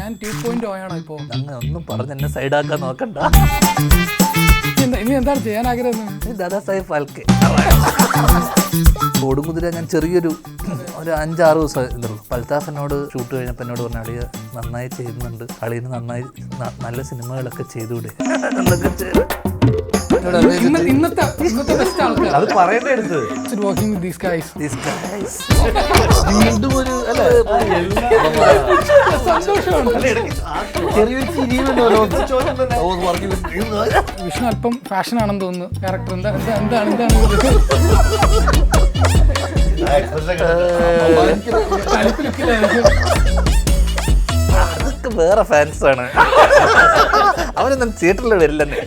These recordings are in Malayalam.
ധ്യാൻ 2.0 ആണോ ഇപ്പോ? അങ്ങനെ ഒന്നും പറഞ്ഞ് എന്നെ സൈഡാക്കാൻ നോക്കണ്ട. ഇനി എന്താണ് ചെയ്യാൻ ആഗ്രഹം? ദാദാസാഹിബ് ഫാൽക്കെ. ഓടുകുതിര ഞാൻ ചെറിയൊരു 5-6 ദിവസം ഇതുള്ളൂ. അൽത്താഫിനോട് ഷൂട്ട് കഴിഞ്ഞപ്പോൾ എന്നോട് പറഞ്ഞ അളിയ നന്നായി ചെയ്യുന്നുണ്ട്, അളിയന് നന്നായി നല്ല സിനിമകളൊക്കെ ചെയ്തുകൂടെ എന്നൊക്കെ. ഇന്നത്തെ ബെസ്റ്റ് ആൾക്കാർ അത് പറയണ്ടേ എടുത്ത് വർക്കിംഗ് വിത്ത് ദീസ് ഗൈസ്. വീണ്ടും ഒരു ചെറിയൊരു വിഷ്ണു അല്പം ഫാഷൻ ആണെന്ന് തോന്നുന്നു ക്യാരക്ടർ. എന്താണ് അതൊക്കെ വേറെ ഫാൻസാണ്, അവനൊന്നും തിയേറ്ററിൽ വരില്ലെന്ന്.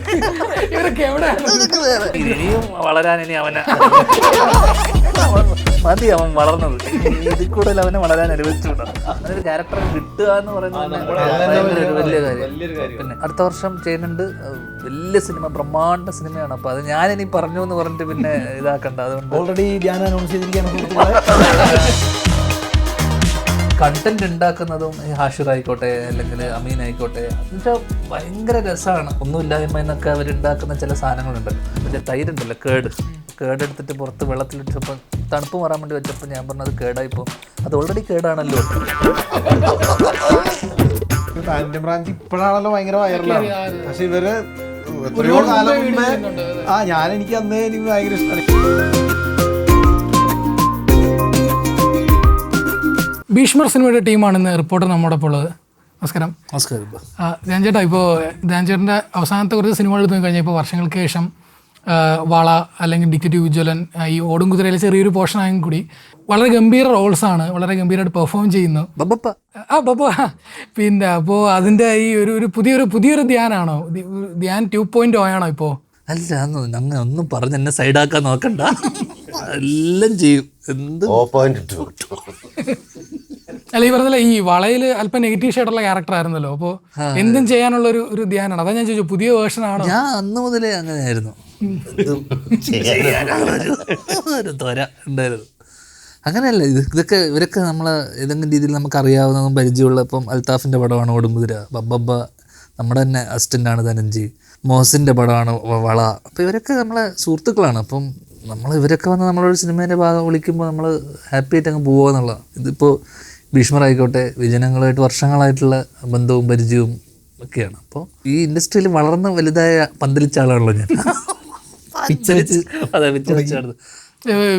ഇവരൊക്കെ എവിടെയാണ്? ഇനിയും വളരാൻ ഇനി അവനെ മതി, അവൻ വളർന്നത്. ഇതിൽ കൂടുതൽ അവനെ വളരാൻ അനുവദിച്ചുകൂടാ. അങ്ങനൊരു ക്യാരക്ടർ കിട്ടുക എന്ന് പറയുന്നത് വലിയ കാര്യം. പിന്നെ അടുത്ത വർഷം ചെയ്യുന്നുണ്ട് വലിയ സിനിമ, ബ്രഹ്മാണ്ഡ സിനിമയാണ്. അപ്പൊ അത് ഞാനിനി പറഞ്ഞു എന്ന് പറഞ്ഞിട്ട് പിന്നെ ഇതാക്കണ്ട. അതുകൊണ്ട് ഓൾറെഡി ഞാൻ അനൗൺസ് ചെയ്തിരിക്കുകയാണ്. കണ്ടന്റ് ഉണ്ടാക്കുന്നതും ഹാഷിർ ആയിക്കോട്ടെ അല്ലെങ്കിൽ അമീൻ ആയിക്കോട്ടെ, എന്നുവെച്ചാൽ ഭയങ്കര രസമാണ്. ഒന്നുമില്ലായ്മ എന്നൊക്കെ അവരുണ്ടാക്കുന്ന ചില സാധനങ്ങളുണ്ട്. പിന്നെ തൈരുണ്ടല്ലോ, കേടെടുത്തിട്ട് പുറത്ത് വെള്ളത്തിലിട്ടപ്പോൾ തണുപ്പ് മാറാൻ വേണ്ടി വെച്ചപ്പോൾ ഞാൻ പറഞ്ഞത് കേടായിപ്പോൾ. അത് ഓൾറെഡി കേടാണല്ലോ. ഫാമിലി ബ്രാഞ്ച് ഇപ്പോഴാണല്ലോ ഭയങ്കര വൈറലാണ്. പക്ഷെ ഇവര് എത്രയോ കാലം മുമ്പേ എനിക്ക് അന്നേ എനിക്ക് ഭയങ്കര ഇഷ്ടമാണ്. ഭീഷ്മർ സിനിമയുടെ ടീമാണ് ഇന്ന് റിപ്പോർട്ടർ നമ്മുടെ ഒപ്പം ഉള്ളത്. നമസ്കാരം. നമസ്കാരം. ധ്യാൻ ചേട്ടാ, ഇപ്പോൾ ധ്യാൻ ചേട്ടൻ്റെ അവസാനത്തെ കുറച്ച് സിനിമകൾ എടുത്തു കഴിഞ്ഞാൽ ഇപ്പോൾ വർഷങ്ങൾക്ക് ശേഷം വള അല്ലെങ്കിൽ ഡിക്റ്റേറ്റീവ് ഉജ്ജ്വലൻ, ഈ ഓടും കുതിരയിലെ ചെറിയൊരു പോർഷൻ ആയെങ്കിൽ കൂടി വളരെ ഗംഭീര റോൾസാണ്, വളരെ ഗംഭീരമായിട്ട് പെർഫോം ചെയ്യുന്നു. ബബ്ബ പിന്നെ അപ്പോൾ അതിൻ്റെ ഈ ഒരു പുതിയൊരു ധ്യാനാണോ? ധ്യാൻ 2.0 ആണോ ഇപ്പോൾ? അല്ല, അങ്ങനെ ഒന്നും പറഞ്ഞ് എന്നെ സൈഡാക്കാൻ നോക്കണ്ട. എല്ലാം ചെയ്യും. അല്ല, ഈ പറഞ്ഞ ഈ വളയിൽ അല്പം നെഗറ്റീവ് ഷെയ്ഡുള്ള ക്യാരക്ടർ ആയിരുന്നല്ലോ, അപ്പോൾ എന്തും ചെയ്യാനുള്ള ഒരു ധ്യാനാണ്. അതാ ഞാൻ ചോദിച്ചു, പുതിയ വേർഷൻ ആണോ? ഞാൻ അന്ന് മുതലേ അങ്ങനെയായിരുന്നു. ഒരു ത്വര ഉണ്ടായിരുന്നു. അങ്ങനെയല്ല, ഇവരൊക്കെ നമ്മളെ ഏതെങ്കിലും രീതിയിൽ നമുക്ക് അറിയാവുന്നതും പരിചയമുള്ള. ഇപ്പം അൽത്താഫിൻ്റെ പടമാണ് ഓടുംകുതിര, ബബ്ബ നമ്മുടെ തന്നെ അസിസ്റ്റൻ്റാണ് ധനഞ്ജയ്, മോഹസിൻ്റെ പടമാണ് വള. അപ്പോൾ ഇവരൊക്കെ നമ്മളെ സുഹൃത്തുക്കളാണ്. അപ്പം ഇവരൊക്കെ വന്ന് നമ്മളൊരു സിനിമേൻ്റെ ഭാഗം വിളിക്കുമ്പോൾ നമ്മൾ ഹാപ്പി ആയിട്ട് അങ്ങ് പോകുക എന്നുള്ള. ഇതിപ്പോൾ ഭീഷ്മർ ആയിക്കോട്ടെ, വിജനങ്ങളുമായിട്ട് വർഷങ്ങളായിട്ടുള്ള ബന്ധവും പരിചയവും ഒക്കെയാണ്. അപ്പോൾ ഈ ഇൻഡസ്ട്രിയിൽ വളർന്ന് വലുതായ പന്തലിച്ച ആളാണല്ലോ ഞാൻ. അതെ, വിച്ചടിച്ചാണ്.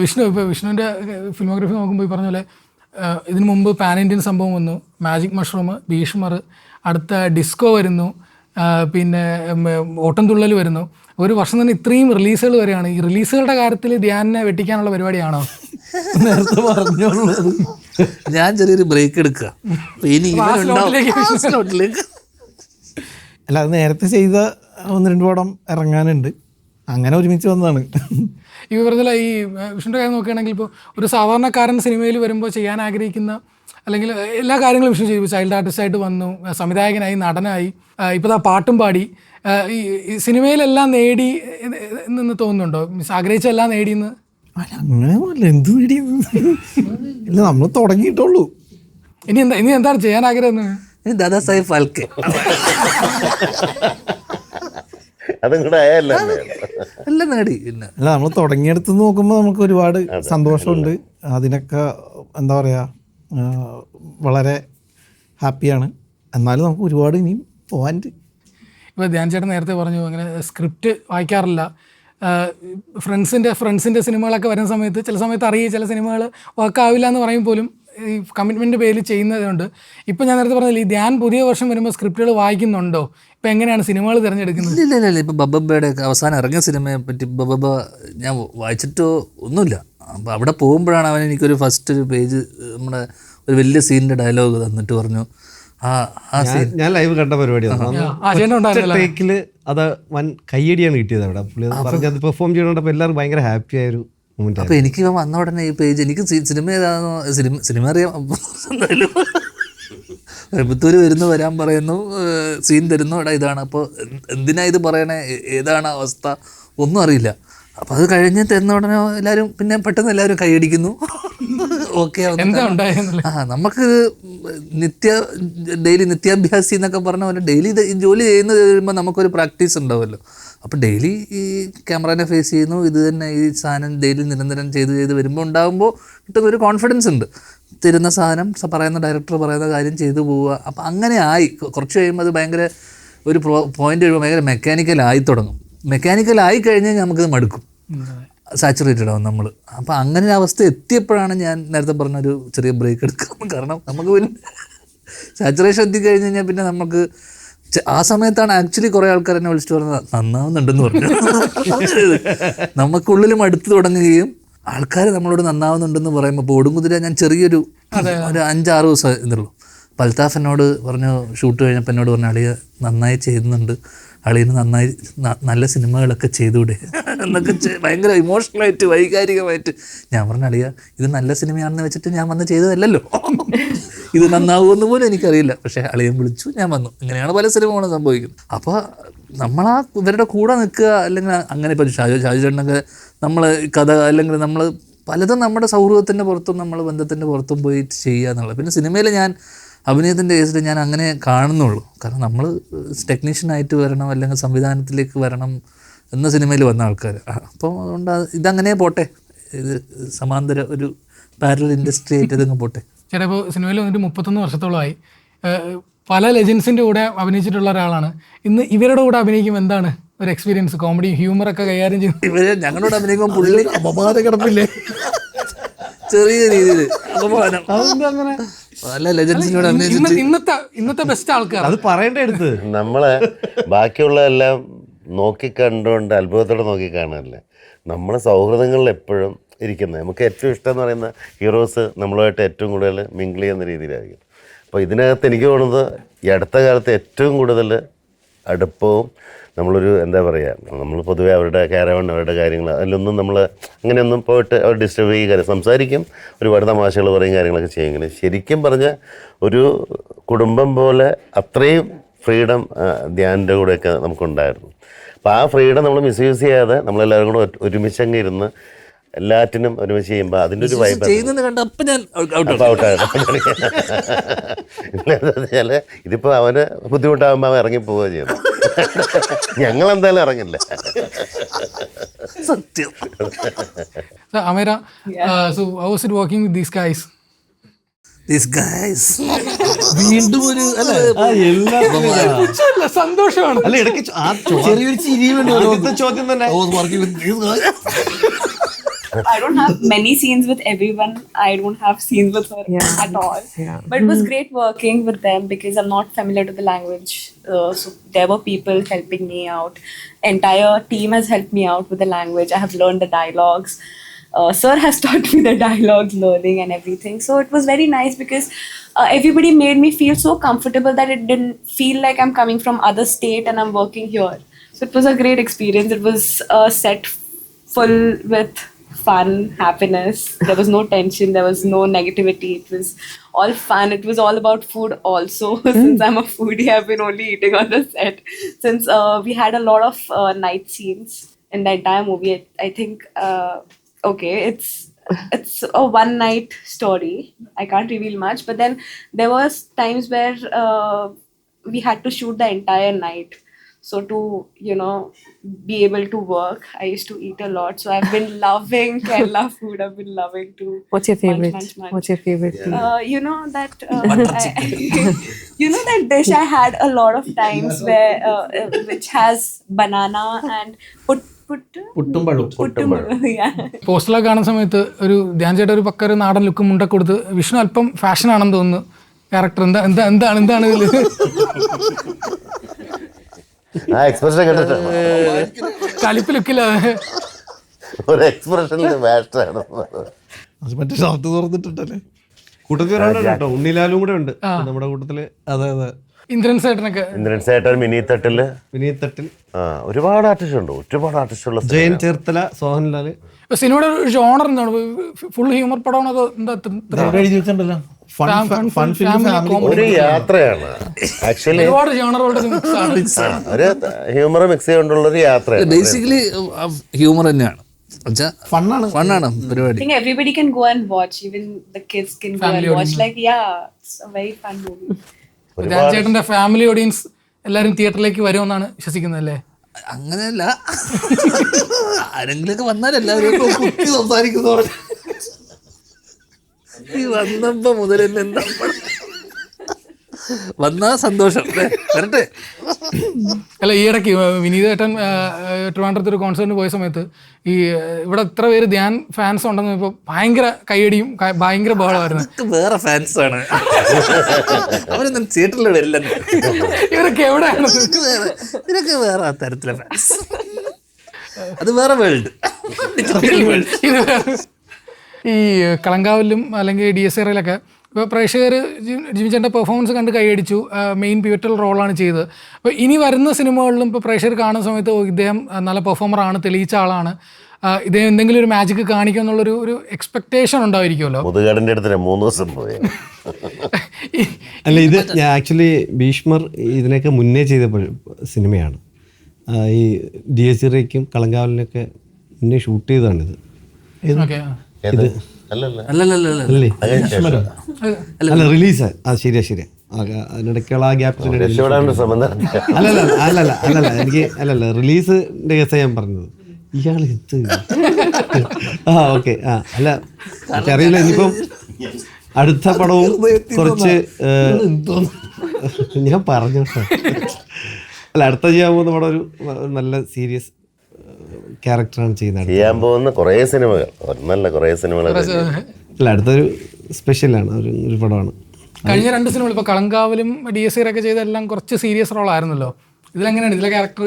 വിഷ്ണുവിൻ്റെ ഫിലിമോഗ്രഫി നോക്കുമ്പോൾ ഈ പറഞ്ഞ പോലെ ഇതിനു മുമ്പ് പാൻ ഇന്ത്യൻ സംഭവം വന്നു, മാജിക് മഷ്റൂം, ഭീഷ്മർ, അടുത്ത ഡിസ്കോ വരുന്നു, പിന്നെ ഓട്ടംതുള്ളൽ വരുന്നു. ഒരു വർഷം തന്നെ ഇത്രയും റിലീസുകൾ വരികയാണ്. ഈ റിലീസുകളുടെ കാര്യത്തിൽ ധ്യാനിനെ വെട്ടിക്കാനുള്ള പരിപാടിയാണോ? നേരത്തെ പറഞ്ഞോളൂ, ഞാൻ ചെറിയൊരു ബ്രേക്ക് എടുക്കുക. അല്ല, അത് നേരത്തെ ചെയ്ത 1-2 പടം ഇറങ്ങാനുണ്ട്, അങ്ങനെ ഒരുമിച്ച് വന്നതാണ്. ഈ പറഞ്ഞ ഈ വിഷ്ണുൻ്റെ കാര്യം നോക്കുകയാണെങ്കിൽ ഇപ്പോൾ ഒരു സാധാരണക്കാരൻ സിനിമയിൽ വരുമ്പോൾ ചെയ്യാൻ ആഗ്രഹിക്കുന്ന അല്ലെങ്കിൽ എല്ലാ കാര്യങ്ങളും വിഷ്ണു ചെയ്തു. ചൈൽഡ് ആർട്ടിസ്റ്റായിട്ട് വന്നു, സംവിധായകനായി, നടനായി, ഇപ്പോൾ ആ പാട്ടും പാടി. ഈ സിനിമയിലെല്ലാം നേടി എന്ന് തോന്നുന്നുണ്ടോ? മീൻസ് ആഗ്രഹിച്ചെല്ലാം നേടിയെന്ന്? അങ്ങനെ എന്ത് നേടിയെന്ന് ഇല്ല, നമ്മൾ തുടങ്ങിയിട്ടുള്ളൂ. ഇനി എന്താണ് ചെയ്യാൻ ആഗ്രഹം? ദാദാസാഹിബ് ഫാൽക്കെ. എല്ലാം നേടി. അല്ല, നമ്മൾ തുടങ്ങിയെടുത്ത് നോക്കുമ്പോൾ നമുക്ക് ഒരുപാട് സന്തോഷമുണ്ട്. അതിനൊക്കെ എന്താ പറയുക, വളരെ ഹാപ്പിയാണ്. എന്നാലും നമുക്ക് ഒരുപാട് ഇനിയും പോകാനുണ്ട്. ഇപ്പോൾ ധ്യാൻ ചേട്ടൻ നേരത്തെ പറഞ്ഞു അങ്ങനെ സ്ക്രിപ്റ്റ് വായിക്കാറില്ല. ഫ്രണ്ട്സിൻ്റെ സിനിമകളൊക്കെ വരുന്ന സമയത്ത് ചില സമയത്ത് അറിയുക, ചില സിനിമകൾ വർക്കാവില്ല എന്ന് പറയും പോലും ഈ കമ്മിറ്റ്മെൻറ്റ് പേരിൽ ചെയ്യുന്നതുകൊണ്ട്. ഇപ്പം ഞാൻ നേരത്തെ പറഞ്ഞില്ല, ഈ ധ്യാൻ പുതിയ വർഷം വരുമ്പോൾ സ്ക്രിപ്റ്റുകൾ വായിക്കുന്നുണ്ടോ? ഇപ്പം എങ്ങനെയാണ് സിനിമകൾ തിരഞ്ഞെടുക്കുന്നത്? ഇല്ല, ഇപ്പം ബബ്ബയുടെ അവസാനം ഇറങ്ങിയ സിനിമയെ പറ്റി ബബ്ബ ഞാൻ വായിച്ചിട്ടോ ഒന്നുമില്ല. അപ്പം അവിടെ പോകുമ്പോഴാണ് അവൻ എനിക്കൊരു ഫസ്റ്റ് ഒരു പേജ് നമ്മുടെ ഒരു വലിയ സീനിൻ്റെ ഡയലോഗ് തന്നിട്ട് പറഞ്ഞു, ഞാൻ ലൈവ് കണ്ട പരിപാടിയാണ്. ടേക്കില് അത് വൻ കയ്യടിയാണ് കിട്ടിയത്. അവിടെ പുള്ളി പറഞ്ഞത് പെർഫോം ചെയ്യണോണ്ടപ്പോൾ എല്ലാവരും ഭയങ്കര ഹാപ്പി ആയൊരു മൊമെന്റ്. അപ്പോൾ എനിക്ക് വന്ന ഉടനെ ഈ പേജ്, എനിക്ക് സിനിമ ഏതാണോ, സിനിമ അറിയാം. എന്തായാലും കോയമ്പത്തൂർ വരാൻ പറയുന്നു, സീൻ തരുന്നു, ഇതാണ്. അപ്പോൾ എന്തിനാ ഇത് പറയണേ, ഏതാണ് അവസ്ഥ, ഒന്നും അറിയില്ല. അപ്പോൾ അത് കഴിഞ്ഞ് തരുന്ന ഉടനെ എല്ലാവരും പിന്നെ പെട്ടെന്ന് എല്ലാവരും കൈയടിക്കുന്നു. ഓക്കെ എന്താ ഉണ്ടായിരുന്നില്ല. നമുക്ക് ഡെയിലി നിത്യാഭ്യാസി എന്നൊക്കെ പറഞ്ഞ പോലെ ഡെയിലി ഇത് ജോലി ചെയ്യുന്നത് വരുമ്പോൾ നമുക്കൊരു പ്രാക്ടീസ് ഉണ്ടാവുമല്ലോ. അപ്പോൾ ഡെയിലി ഈ ക്യാമറനെ ഫേസ് ചെയ്യുന്നു, ഇത് തന്നെ ഈ സാധനം ഡെയിലി നിരന്തരം ചെയ്ത് വരുമ്പോൾ ഉണ്ടാകുമ്പോൾ കിട്ടുന്ന ഒരു കോൺഫിഡൻസ് ഉണ്ട്. തരുന്ന സാധനം പറയുന്ന ഡയറക്ടർ പറയുന്ന കാര്യം ചെയ്തു പോവുക. അപ്പോൾ അങ്ങനെ ആയി. കുറച്ച് കഴിയുമ്പോൾ അത് ഭയങ്കര ഒരു പോയിന്റ് കഴിയുമ്പോൾ ഭയങ്കര മെക്കാനിക്കലായി തുടങ്ങും. മെക്കാനിക്കലായി കഴിഞ്ഞാൽ നമുക്കത് മടുക്കും, സാച്ചുറേറ്റഡ് ആവും നമ്മൾ. അപ്പോൾ അങ്ങനെ ഒരു അവസ്ഥ എത്തിയപ്പോഴാണ് ഞാൻ നേരത്തെ പറഞ്ഞൊരു ചെറിയ ബ്രേക്ക് എടുക്കാം. കാരണം നമുക്ക് പിന്നെ സാച്ചുറേഷൻ എത്തിക്കഴിഞ്ഞ് കഴിഞ്ഞാൽ പിന്നെ നമുക്ക് ആ സമയത്താണ് ആക്ച്വലി കുറേ ആൾക്കാർ എന്നെ വിളിച്ചിട്ട് പറഞ്ഞത് നന്നാവുന്നുണ്ടെന്ന് പറഞ്ഞു. നമുക്കുള്ളിൽ മടുത്ത് തുടങ്ങുകയും ആൾക്കാർ നമ്മളോട് നന്നാവുന്നുണ്ടെന്ന് പറയുമ്പോൾ ഇപ്പോൾ ഓടുംകുതിര ഞാൻ ചെറിയൊരു 5-6 ദിവസം എന്നുള്ളൂ. അപ്പോൾ അൽത്താഫ് എന്നോട് പറഞ്ഞു, ഷൂട്ട് കഴിഞ്ഞപ്പോൾ എന്നോട് പറഞ്ഞു, അളിയ നന്നായി ചെയ്യുന്നുണ്ട്, അളിയന് നന്നായി നല്ല സിനിമകളൊക്കെ ചെയ്തുകൂടെ എന്നൊക്കെ ഭയങ്കര ഇമോഷണലായിട്ട് വൈകാരികമായിട്ട്. ഞാൻ പറഞ്ഞു, അളിയ ഇത് നല്ല സിനിമയാണെന്ന് വെച്ചിട്ട് ഞാൻ വന്ന് ചെയ്തതല്ലല്ലോ, ഇത് നന്നാവുമെന്ന് പോലും എനിക്കറിയില്ല, പക്ഷേ അളിയൻ വിളിച്ചു, ഞാൻ വന്നു. ഇങ്ങനെയാണ് പല സിനിമകളും സംഭവിക്കുന്നത്. അപ്പോൾ നമ്മളാ ഇവരുടെ കൂടെ നിൽക്കുക, അല്ലെങ്കിൽ അങ്ങനെ ഇപ്പോൾ ഷാജു ചേട്ടനൊക്കെ നമ്മൾ കഥ അല്ലെങ്കിൽ നമ്മൾ പലതും നമ്മുടെ സൗഹൃദത്തിൻ്റെ പുറത്തും നമ്മൾ ബന്ധത്തിൻ്റെ പുറത്തും പോയി ചെയ്യുക എന്നുള്ളത്. പിന്നെ സിനിമയിൽ ഞാൻ അഭിനയത്തിൻ്റെ കേസിൽ ഞാൻ അങ്ങനെ കാണുന്നുള്ളൂ. കാരണം നമ്മൾ ടെക്നീഷ്യനായിട്ട് വരണം അല്ലെങ്കിൽ സംവിധാനത്തിലേക്ക് വരണം എന്ന സിനിമയിൽ വന്ന ആൾക്കാർ. അപ്പോൾ അതുകൊണ്ട് ഇതങ്ങനെ പോട്ടെ, ഇത് സമാന്തര ഒരു പാരലൽ ഇൻഡസ്ട്രി ആയിട്ട് ഇതങ്ങ് പോട്ടെ. ചേട്ടാ ഇപ്പോൾ സിനിമയിൽ വന്നിട്ട് 31 വർഷത്തോളമായി. പല ലെജൻസിൻ്റെ കൂടെ അഭിനയിച്ചിട്ടുള്ള ഒരാളാണ്. ഇന്ന് ഇവരുടെ കൂടെ അഭിനയിക്കും എന്താണ് ഒരു എക്സ്പീരിയൻസ്? കോമഡി ഹ്യൂമറൊക്കെ കൈകാര്യം ചെയ്യും. ഇവര് ഞങ്ങളോട് അഭിനയിക്കുമ്പോൾ പുള്ളി അപമാന കിടപ്പില്ലേ ചെറിയ രീതിയിൽ അപമാനം. നല്ല ലെജൻസിനോട് ഇന്നത്തെ ബെസ്റ്റ് ആൾക്കാർ അത് പറയേണ്ട എടുത്ത് നമ്മളെ ബാക്കിയുള്ളതെല്ലാം നോക്കിക്കണ്ടുകൊണ്ട് അത്ഭുതത്തോടെ നോക്കിക്കാണല്ലേ. നമ്മളെ സൗഹൃദങ്ങളിൽ എപ്പോഴും ഇരിക്കുന്നത് നമുക്ക് ഏറ്റവും ഇഷ്ടം എന്ന് പറയുന്ന ഹീറോസ് നമ്മളുമായിട്ട് ഏറ്റവും കൂടുതൽ മിങ്കിൾ ചെയ്യുന്ന രീതിയിലായിരിക്കും. അപ്പോൾ ഇതിനകത്ത് എനിക്ക് തോന്നുന്നത് ഈ അടുത്ത കാലത്ത് ഏറ്റവും കൂടുതൽ അടുപ്പവും നമ്മളൊരു എന്താ പറയുക, നമ്മൾ പൊതുവേ അവരുടെ കാരവൺ അവരുടെ കാര്യങ്ങൾ അതിലൊന്നും നമ്മൾ അങ്ങനെയൊന്നും പോയിട്ട് അവർ ഡിസ്റ്റർബ് ചെയ്യുക സംസാരിക്കും, ഒരുപാട് തമാശകൾ പറയും, കാര്യങ്ങളൊക്കെ ചെയ്യുമെങ്കിലും ശരിക്കും പറഞ്ഞ ഒരു കുടുംബം പോലെ അത്രയും ഫ്രീഡം ധ്യാനിൻ്റെ കൂടെയൊക്കെ നമുക്കുണ്ടായിരുന്നു. അപ്പോൾ ആ ഫ്രീഡം നമ്മൾ മിസ്യൂസ് ചെയ്യാതെ നമ്മളെല്ലാവരും കൂടെ ഒരുമിച്ചങ്ങ് ഇരുന്ന് എല്ലാറ്റിനും ഒരുമിച്ച് ചെയ്യുമ്പോൾ അതിൻ്റെ ഒരു വൈബ് ഔട്ടാണ്. ഇതിപ്പോൾ അവന് ബുദ്ധിമുട്ടാകുമ്പോൾ അവൻ ഇറങ്ങിപ്പോവുക ചെയ്യുന്നു. ഞങ്ങളെന്തായാലും ഇറങ്ങില്ല. സത്യം. Ameera, so how was it working with these guys? വീണ്ടും ഒരു സന്തോഷമാണ്. അല്ല ഇടയ്ക്ക് ചെറിയൊരു ചിരിയുണ്ട് ചോദ്യം തന്നെ. I don't have many scenes with everyone. I don't have scenes with her at all. But it was great working with them because I'm not familiar to the language. So there were people helping me out. Entire team has helped me out with the language. I have learned the dialogues. Sir has taught me the dialogues, learning and everything. So it was very nice because everybody made me feel so comfortable that it didn't feel like I'm coming from other state and I'm working here. So it was a great experience. It was a set full with fun, happiness. There was no tension, there was no negativity. It was all fun. It was all about food also. Since I'm a foodie, I've been only eating on the set. Since we had a lot of night scenes in the entire movie, I think, okay, it's a one night story. I can't reveal much, but then there was times where we had to shoot the entire night. So to, be able to work, I used to eat a lot. So I've been loving Kerala food. I've been loving to. What's your favorite? Munch. What's your favorite food? You know that that dish I had a lot of times where which has banana and puttum. Yeah. പോസ്റ്ററിലൊക്കെ കാണുന്ന സമയത്ത് ഒരു ധ്യാൻ ചേട്ടൻ ഒരു പക്ക ഒരു നാടൻ ലുക്ക് മുണ്ടൊക്കെ കൊടുത്ത്, വിഷ്ണു അല്പം ഫാഷൻ ആണെന്ന് തോന്നുന്നു. ക്യാരക്ടർ എന്താണ് ഇതിൽ? ആ എക്സ്പ്രഷൻ കണ്ടിട്ടാണ് കലിപ്പ് ലുക്കില്ലാതെ ഒരു എക്സ്പ്രഷനിൽ മാസ്റ്ററാണ്. അത് മറ്റേ ഷർട്ട് തുറന്നിട്ടുണ്ടല്ലേ. കൂട്ടത്തിൽ ഒരാളുണ്ട് കേട്ടോ, ഉണ്ണിലാലും കൂടെ ഉണ്ട് നമ്മുടെ കൂട്ടത്തില്. അതെ ഇന്ദ്രൻ സേട്ടനൊക്കെ, ഇന്ദ്രൻ സേട്ടൻ, മിനിത്തട്ടില്, ഒരുപാട് ആർട്ടിസ്റ്റുള്ള ജയൻ ചേർത്തല, സോഹൻലാല്. ഇപ്പൊ സിനിമയുടെ ഒരു ജോണർ എന്താണ്? ഫുൾ ഹ്യൂമർ പടമാണോ അതോ എഴുതി വെച്ചിട്ടുണ്ടല്ലോ ഒരു യാത്രയാണ് ആക്ച്വലി. ഒരുപാട് ജോണറുകളുടെ മിക്സ് ആണ്. ഒരു ഹ്യൂമർ മിക്സ് ചെയ്തുകൊണ്ടുള്ള ഒരു യാത്രയാണ്. ബേസിക്കലി ഹ്യൂമർ തന്നെയാണ്. ഫണ്ണാണ്. ഫണ്ണാണ് I പരിപാടി. think everybody can go and watch. Even the kids can go Family and watch. audience. Like, yeah, it's a very fun movie. Dhyan ചേട്ടന്റെ ഫാമിലി ഓഡിയൻസ് എല്ലാവരും തിയേറ്ററിലേക്ക് വരുമെന്നാണ് വിശ്വസിക്കുന്നത് അല്ലേ? അങ്ങനെയല്ല, ആരെങ്കിലൊക്കെ വന്നാലല്ലാവരും കുത്തി സംസാരിക്കുന്നവർ ഈ വന്നപ്പോ മുതൽ തന്നെ വന്നാ സന്തോഷം വരട്ടെ. അല്ല, ഈ ഇടയ്ക്ക് വിനീത് ഏട്ടൻ ട്രിവാൻഡ്രത്ത് ഒരു കോൺസേർട്ടിന് പോയ സമയത്ത് ഈ ഇവിടെ ഇത്ര പേര് ധ്യാൻ ഫാൻസ് ഉണ്ടെന്ന് ഇപ്പോൾ ഭയങ്കര കൈയടിയും ഭയങ്കര ബഹളമായിരുന്നു. ഇതൊക്കെ വേറെ ഫാൻസാണ്, അവരൊന്നും തിയേറ്ററിൽ വരില്ലെന്ന്. ഇവരൊക്കെ എവിടെയാണ്? ഇതൊക്കെ വേറെ തരത്തിലെ ഫാൻസ്, അത് വേറെ വേൾഡ്. ഇത് ഈ കളങ്കാവിലും അല്ലെങ്കിൽ DSRയിലൊക്കെ ഇപ്പോൾ പ്രേക്ഷകർ ജിബിൻ ചേട്ടൻ്റെ പെർഫോമൻസ് കണ്ട് കൈയടിച്ചു. മെയിൻ പിവറ്റൽ റോളാണ് ചെയ്തത്. അപ്പോൾ ഇനി വരുന്ന സിനിമകളിലും ഇപ്പോൾ പ്രേക്ഷകർ കാണുന്ന സമയത്ത് ഇദ്ദേഹം നല്ല പെർഫോമറാണ്, തെളിയിച്ച ആളാണ്, ഇദ്ദേഹം എന്തെങ്കിലും ഒരു മാജിക് കാണിക്കുക എന്നുള്ളൊരു എക്സ്പെക്ടേഷൻ ഉണ്ടായിരിക്കുമല്ലോ. മുതുകാടിൻ്റെ അടുത്ത് 3 ദിവസം പോയി. അല്ല, ഇത് ഞാൻ ആക്ച്വലി ഭീഷ്മർ ഇതിനൊക്കെ മുന്നേ ചെയ്ത സിനിമയാണ്. ഈ DSRയ്ക്കും കളങ്കാവലിനൊക്കെ മുന്നേ ഷൂട്ട് ചെയ്തതാണിത്. ഓക്കെ. അല്ലല്ല അല്ലല്ലല്ല, അല്ലേ? അല്ല, റിലീസ്. ശരിയാ. അതിനിടയ്ക്കുള്ള ആ ഗ്യാപ്പിന് രക്ഷപ്പെടാനുള്ള ശ്രമം അല്ലല്ല എനിക്ക് റിലീസിന്റെ കേസാണ് ഞാൻ പറഞ്ഞത്. ഇയാൾ ഇത് ഓക്കെ. അല്ല, എനിക്കറിയില്ല. ഇനിയിപ്പം അടുത്ത പടവും കുറച്ച് ഞാൻ പറഞ്ഞു. അല്ല, അടുത്ത ചെയ്യാൻ പോകുന്ന പടം ഒരു നല്ല സീരിയസ് ക്യാരക്ടറാണ് ചെയ്യുന്നത്. ചെയ്യാൻ പോകുന്ന കുറേ സിനിമകൾ, ഒന്നല്ല കുറേ സിനിമകൾ. അല്ല, അടുത്തൊരു സ്പെഷ്യലാണ്, ഒരു പടമാണ്. കഴിഞ്ഞ 2 സിനിമകൾ ഇപ്പോൾ കളങ്കാവിലും DSRയൊക്കെ ചെയ്തെല്ലാം കുറച്ച് സീരിയസ് റോളായിരുന്നല്ലോ. ഇതിലെങ്ങനെയാണ് ഇതിലെ ക്യാരക്ടർ?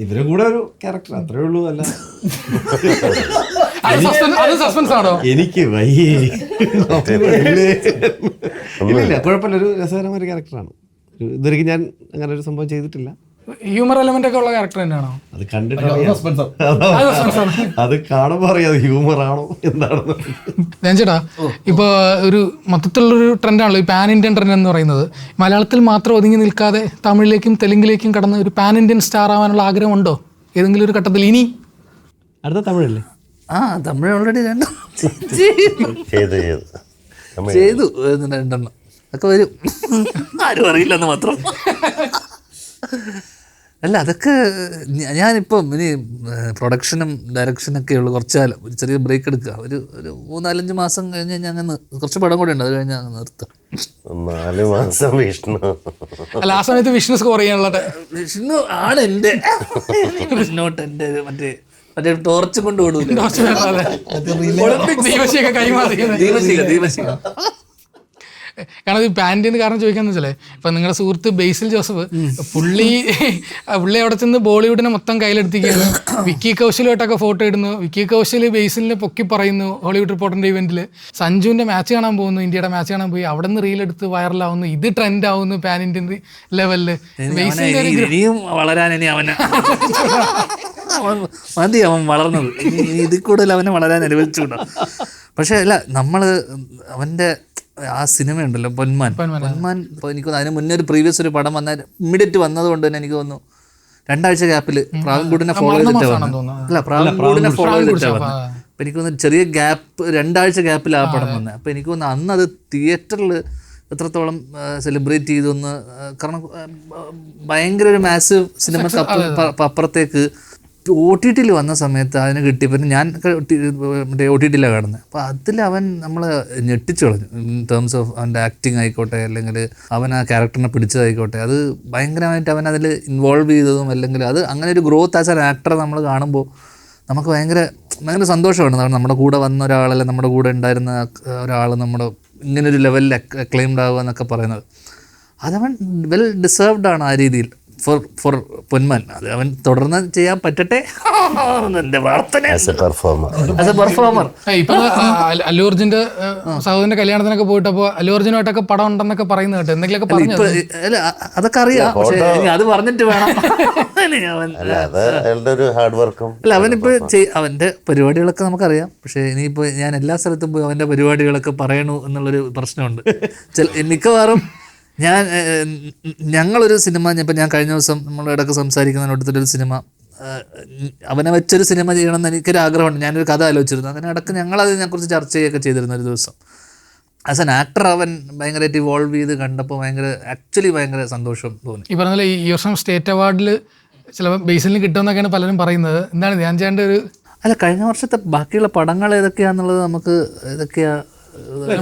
ഇവരെ കൂടെ ഒരു ക്യാരക്ടർ അത്രേ ഉള്ളൂ. അല്ല, അത് സസ്പെൻസ് ആണോ? എനിക്ക് വയ്യേ. ഇല്ല, കുഴപ്പമില്ല. ഒരു രസകരമായ ക്യാരക്ടറാണ്. ഇതുവരെയ്ക്ക് ഞാൻ അങ്ങനെ ഒരു സംഭവം ചെയ്തിട്ടില്ല. ഹ്യൂമർ എലമെന്റ് ഒക്കെ ഉള്ള ക്യാരക്ടർ തന്നെയാണോ? അത് കണ്ടിട്ട് അത് കാണുമ്പോൾ അറിയാം ഹ്യൂമർ ആണോ എന്താണെന്ന്. ഞാൻ ചേട്ടാ, ഇപ്പോൾ ഒരു മൊത്തത്തിലുള്ളൊരു ട്രെൻഡാണല്ലോ ഈ പാൻ ഇന്ത്യൻ ട്രെൻഡ് എന്ന് പറയുന്നത്. മലയാളത്തിൽ മാത്രം ഒതുങ്ങി നിൽക്കാതെ തമിഴിലേക്കും തെലുങ്കിലേക്കും കടന്ന് ഒരു പാൻ ഇന്ത്യൻ സ്റ്റാർ ആവാനുള്ള ആഗ്രഹമുണ്ടോ ഏതെങ്കിലും ഒരു ഘട്ടത്തിൽ? ഇനി അടുത്ത തമിഴല്ലേ? തമിഴ് ഓൾറെഡി ചെയ്തു 2 ഒക്കെ വരും. ആരും അറിയില്ലെന്ന് മാത്രം. അല്ല, അതൊക്കെ ഞാനിപ്പം ഇനി പ്രൊഡക്ഷനും ഡയറക്ഷനൊക്കെ ഉള്ളു. കുറച്ച് കാലം ഒരു ചെറിയ ബ്രേക്ക് എടുക്കുക. ഒരു 3-4-5 മാസം കഴിഞ്ഞ് ഞാൻ അങ്ങനെ കുറച്ച് പടം കൂടെ ഉണ്ട്, അത് കഴിഞ്ഞ് അങ്ങ് നിർത്താം. 4 മാസം വിഷ്ണു. അല്ല, ആ സമയത്ത് വിഷ്ണു സ്കോർ ചെയ്യാനുള്ള വിഷ്ണു ആണ് എൻ്റെ മുന്നോട്ട് എൻ്റെ മറ്റേ ടോർച്ച് കൊണ്ട് ഓടൂല. ദീപശിയൊക്കെ കൈമാറി. ദീപശിക കാരണം ഈ പാൻറ്റിന്ന് കാരണം ചോദിക്കാന്ന് വെച്ചാലേ, ഇപ്പം നിങ്ങളുടെ സുഹൃത്ത് ബേസിൽ ജോസഫ് പുള്ളി അവിടെ ചെന്ന് ബോളിവുഡിനെ മൊത്തം കയ്യിലെടുത്തിരിക്കുന്നു. വിക്കി കൗശലുമായിട്ടൊക്കെ ഫോട്ടോ ഇടുന്നു. വിക്കി കൗശൽ ബേസിലിനെ പൊക്കി പറയുന്നു ഹോളിവുഡ് റിപ്പോർട്ടറിൻ്റെ ഇവന്റിൽ. സഞ്ജുവിൻ്റെ മാച്ച് കാണാൻ പോകുന്നു, ഇന്ത്യയുടെ മാച്ച് കാണാൻ പോയി, അവിടെ നിന്ന് റീലെടുത്ത് വൈറലാവുന്നു. ഇത് ട്രെൻഡ് ആവുന്നു പാൻ ഇന്ത്യൻ ലെവലില്. ഇനിയും വളരാൻ ഇനി അവന് മതി, അവൻ വളർന്നത്. ഇതിൽ കൂടുതൽ അവനെ വളരാൻ അനുവദിച്ചുകൂടാ. പക്ഷെ അല്ല, നമ്മൾ അവൻ്റെ ആ സിനിമയുണ്ടല്ലോ പൊന്മാൻ ഇപ്പോൾ എനിക്ക് അതിന് മുന്നേ ഒരു പ്രീവിയസ് ഒരു പടം വന്നാൽ ഇമ്മീഡിയറ്റ് വന്നത് കൊണ്ട് തന്നെ എനിക്ക് തോന്നുന്നു 2 ആഴ്ച ഗ്യാപ്പിൽ പ്രാവൻകൂടിനെ ഫോളോ ചെയ്തിട്ടാണ് വന്നത്. അല്ല, പ്രാവൻകൂടിനെ ഫോളോ ചെയ്തിട്ടാണ് വന്നത്. അപ്പോൾ എനിക്ക് തോന്നുന്നു ചെറിയ ഗ്യാപ്പ് 2 ആഴ്ച ഗ്യാപ്പിൽ ആ പടം വന്നത്. അപ്പോൾ എനിക്ക് തോന്നുന്നു അന്ന് അത് തിയേറ്ററിൽ എത്രത്തോളം സെലിബ്രേറ്റ് ചെയ്തൊന്ന്. കാരണം ഭയങ്കര ഒരു മാസീവ് സിനിമക്ക് അപ്പുറത്തേക്ക് OTT വന്ന സമയത്ത് അതിന് കിട്ടിയപ്പോൾ ഞാൻ മറ്റേ OTT കാണുന്നത്. അപ്പോൾ അതിൽ അവൻ നമ്മളെ ഞെട്ടിച്ചു കളഞ്ഞു. ഇൻ ടേംസ് ഓഫ് അവൻ്റെ ആക്ടിങ് ആയിക്കോട്ടെ, അല്ലെങ്കിൽ അവൻ ആ ക്യാരക്ടറിനെ പിടിച്ചതായിക്കോട്ടെ, അത് ഭയങ്കരമായിട്ട് അവൻ അതിൽ ഇൻവോൾവ് ചെയ്തതും, അല്ലെങ്കിൽ അത് അങ്ങനെ ഒരു ഗ്രോത്ത് ആസ് ആൻ ആക്ടറെ നമ്മൾ കാണുമ്പോൾ നമുക്ക് ഭയങ്കര സന്തോഷമാണ്. നമ്മുടെ കൂടെ വന്ന ഒരാളല്ല, നമ്മുടെ കൂടെ ഉണ്ടായിരുന്ന ഒരാൾ നമ്മുടെ ഇങ്ങനൊരു ലെവലിൽ അക്ലെയിംഡ് ആവുക എന്നൊക്കെ പറയുന്നത്, അതവൻ വെൽ ഡിസേർവ്ഡ് ആണ് ആ രീതിയിൽ ഫോർ പൊന്മാൻ. അത് അവൻ തുടർന്ന് ചെയ്യാൻ പറ്റട്ടെ എന്റെ പ്രാർത്ഥന. പെർഫോമർ ഇപ്പൊ അല്ലു അർജുന്റെ സഹോദരന്റെ കല്യാണത്തിനൊക്കെ പോയിട്ടപ്പോ അല്ലു അർജുനായിട്ടൊക്കെ പടം ഉണ്ടെന്നൊക്കെ പറയുന്ന കേട്ടോ. എന്തെങ്കിലുമൊക്കെ പറഞ്ഞു. അതൊക്കെ അറിയാം, പക്ഷേ അത് പറഞ്ഞിട്ട് വേണം. അല്ല, അവനിപ്പോ അവന്റെ പരിപാടികളൊക്കെ നമുക്കറിയാം. പക്ഷെ ഇനിയിപ്പോ ഞാൻ എല്ലാ സ്ഥലത്തും പോയി അവന്റെ പരിപാടികളൊക്കെ പറയണു എന്നുള്ളൊരു പ്രശ്നമുണ്ട്. മിക്കവാറും ഞങ്ങളൊരു സിനിമ, ഇപ്പം ഞാൻ കഴിഞ്ഞ ദിവസം നമ്മളിടയ്ക്ക് സംസാരിക്കുന്നതിനോട്ടത്തിലൊരു സിനിമ അവനെ വെച്ചൊരു സിനിമ ചെയ്യണമെന്ന് എനിക്കൊരു ആഗ്രഹമുണ്ട്. ഞാനൊരു കഥ ആലോചിച്ചിരുന്നു. അങ്ങനെ ഇടയ്ക്ക് ഞങ്ങളതിനെക്കുറിച്ച് ചർച്ച ചെയ്യുകയൊക്കെ ചെയ്തിരുന്നു ഒരു ദിവസം. ആസ് എൻ ആക്ടർ അവൻ ഭയങ്കരമായിട്ട് ഇവോൾവ് ചെയ്ത് കണ്ടപ്പോൾ ഭയങ്കര സന്തോഷം തോന്നി. ഈ പറഞ്ഞ ഈ വർഷം സ്റ്റേറ്റ് അവാർഡിൽ ചിലപ്പോൾ ബേസിലിന് കിട്ടുമെന്നൊക്കെയാണ് പലരും പറയുന്നത്. എന്താണ് ധ്യാൻ ചേട്ടൻ്റെ ഒരു അല്ല, കഴിഞ്ഞ വർഷത്തെ ബാക്കിയുള്ള പടങ്ങൾ ഏതൊക്കെയാണെന്നുള്ളത് നമുക്ക് ഏതൊക്കെയാ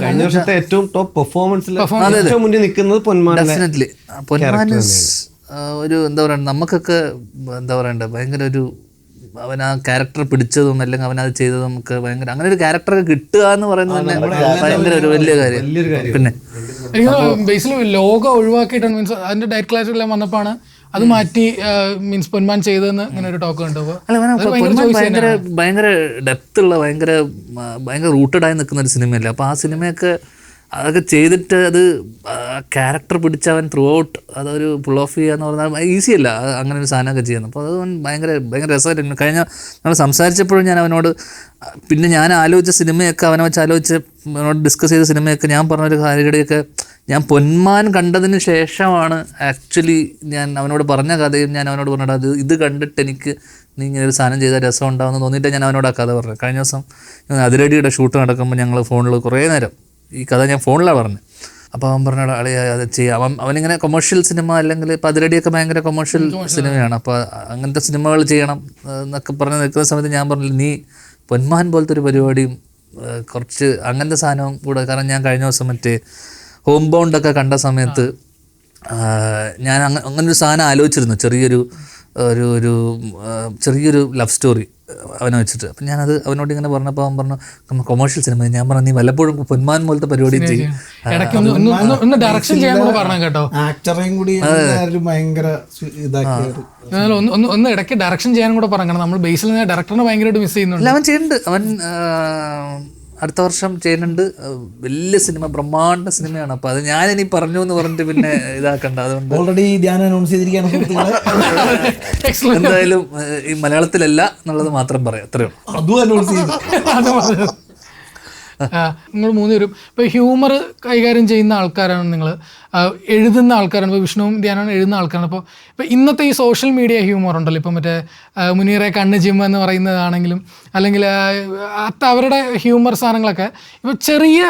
കഴിഞ്ഞ വർഷത്തെ ഏറ്റവും ടോപ്പ് പെർഫോമൻസിൽ ഏറ്റവും മുന്നിൽ നിൽക്കുന്നത് പൊന്മാൻ. ഡെഫിനറ്റ്ലി പൊന്മാൻ ഒരു എന്താ പറയുക, നമുക്കൊക്കെ എന്താ പറയണ്ടേ, ഭയങ്കര ഒരു അവൻ ആ ക്യാരക്ടർ പിടിച്ചതും അല്ലെങ്കിൽ അവനത് ചെയ്തതും നമുക്ക് ഭയങ്കര അങ്ങനെ ഒരു ക്യാരക്ടർ കിട്ടുക എന്ന് പറയുന്നത് തന്നെ ഭയങ്കര ഒരു വലിയ കാര്യം. പിന്നെ എനിക്ക് ബേസിൽ ലോഗോ ഒഴിവാക്കിയിട്ടാണ്, മീൻസ് അതിൻ്റെ ഡയറക്ട് ക്ലാസ് എല്ലാം വന്നപ്പോഴാണ് അത് മാറ്റി മീൻസ് പൊന്മാൻ ചെയ്തതെന്ന് ഇങ്ങനെ ഒരു ടോക്ക് ഉണ്ട്. ഭയങ്കര ഡെപ്ത് ഉള്ള ഭയങ്കര റൂട്ടഡ് ആയി നിൽക്കുന്ന ഒരു സിനിമയല്ലേ. അപ്പോൾ ആ സിനിമയൊക്കെ അതൊക്കെ ചെയ്തിട്ട് അത് ക്യാരക്ടർ പിടിച്ചവൻ ത്രൂ ഔട്ട് അതൊരു പുൾ ഓഫ് ചെയ്യുക എന്ന് പറഞ്ഞാൽ ഈസി അല്ല അങ്ങനെ ഒരു സാധനമൊക്കെ ചെയ്യുന്നത്. അപ്പോൾ അത് ഭയങ്കര രസമായിട്ട് കഴിഞ്ഞ നമ്മൾ സംസാരിച്ചപ്പോഴും ഞാൻ അവനോട്, പിന്നെ ഞാൻ ആലോചിച്ച സിനിമയൊക്കെ അവനെ വെച്ച് അവനോട് ഡിസ്കസ് ചെയ്ത സിനിമയൊക്കെ ഞാൻ പറഞ്ഞൊരു കാര്യങ്ങളൊക്കെ ഞാൻ പൊന്മാൻ കണ്ടതിന് ശേഷമാണ് ആക്ച്വലി ഞാൻ അവനോട് പറഞ്ഞ കഥയും ഞാൻ അവനോട് പറഞ്ഞിട്ട് അത് ഇത് കണ്ടിട്ട് എനിക്ക് നീ ഇങ്ങനെ ഒരു സാധനം ചെയ്താൽ രസം ഉണ്ടാവുമെന്ന് തോന്നിയിട്ട് ഞാൻ അവനോട് ആ കഥ പറഞ്ഞു. കഴിഞ്ഞ ദിവസം അതിരടിയുടെ ഷൂട്ട് നടക്കുമ്പോൾ ഞങ്ങൾ ഫോണിൽ കുറേ നേരം ഈ കഥ ഞാൻ ഫോണിലാണ് പറഞ്ഞത്. അപ്പോൾ അവൻ പറഞ്ഞ അളിയാ അത് ചെയ്യാം. അവനിങ്ങനെ കൊമേഴ്ഷ്യൽ സിനിമ അല്ലെങ്കിൽ ഇപ്പോൾ അതിരടിയൊക്കെ ഭയങ്കര കൊമേഴ്ഷ്യൽ സിനിമയാണ്, അപ്പോൾ അങ്ങനത്തെ സിനിമകൾ ചെയ്യണം എന്നൊക്കെ പറഞ്ഞ് നിൽക്കുന്ന സമയത്ത് ഞാൻ പറഞ്ഞില്ല, നീ പൊന്മാൻ പോലത്തെ ഒരു പരിപാടിയും കുറച്ച് അങ്ങനത്തെ സാധനവും കൂടെ. കാരണം ഞാൻ കഴിഞ്ഞ ദിവസം മറ്റേ ഹോം ബൗണ്ടൊക്കെ കണ്ട സമയത്ത് ഞാൻ അങ്ങനൊരു സാധനം ആലോചിച്ചിരുന്നു, ചെറിയൊരു ലവ് സ്റ്റോറി അവനെ വെച്ചിട്ട്. അപ്പം ഞാനത് അവനോട് ഇങ്ങനെ പറഞ്ഞപ്പോൾ അവൻ പറഞ്ഞു കൊമേഴ്ഷ്യൽ സിനിമ. ഞാൻ പറഞ്ഞു നീ വല്ലപ്പോഴും പൊന്മാൻ പോലത്തെ പരിപാടി ചെയ്യും. ഡയറക്ഷൻ ചെയ്യാൻ കൂടെ പറഞ്ഞു കേട്ടോ. ആക്ടറേയും കൂടി ഭയങ്കര ഇതാക്കിയത് ഒന്ന് ഇടയ്ക്ക് ഡയറക്ഷൻ ചെയ്യാനും കൂടെ പറഞ്ഞു. നമ്മൾ ബേസിൽ ഡയറക്ടറിനെ ഭയങ്കരമായിട്ട് മിസ് ചെയ്യുന്നുണ്ട്. അവൻ ചെയ്യുന്നുണ്ട്, അവൻ അടുത്ത വർഷം ചെയ്യുന്നുണ്ട്. വലിയ സിനിമ, ബ്രഹ്മാണ്ഡ സിനിമയാണ്. അപ്പോൾ അത് ഞാനിനി പറഞ്ഞു എന്ന് പറഞ്ഞിട്ട് പിന്നെ ഇതാക്കണ്ട. അതുകൊണ്ട് ഓൾറെഡി ധ്യാനം അനൗൺസ് ചെയ്തിരിക്കുകയാണ്. എന്തായാലും ഈ മലയാളത്തിലല്ല എന്നുള്ളത് മാത്രം പറയാം, അത്രയും. അതും അനൗൺസ് ചെയ്തു. നിങ്ങൾ മൂന്നുപേരും ഇപ്പോൾ ഹ്യൂമർ കൈകാര്യം ചെയ്യുന്ന ആൾക്കാരാണ്, നിങ്ങൾ എഴുതുന്ന ആൾക്കാരാണ്. ഇപ്പോൾ വിഷ്ണുവും ധ്യാനവും എഴുതുന്ന ആൾക്കാരാണ്. ഇപ്പോൾ ഇന്നത്തെ ഈ സോഷ്യൽ മീഡിയ ഹ്യൂമർ ഉണ്ടല്ലോ, ഇപ്പോൾ മറ്റേ മുനീറെ കണ്ണ് ജിമ്മ എന്ന് പറയുന്നതാണെങ്കിലും അല്ലെങ്കിൽ അവരുടെ ഹ്യൂമർ സാധനങ്ങളൊക്കെ ഇപ്പോൾ ചെറിയ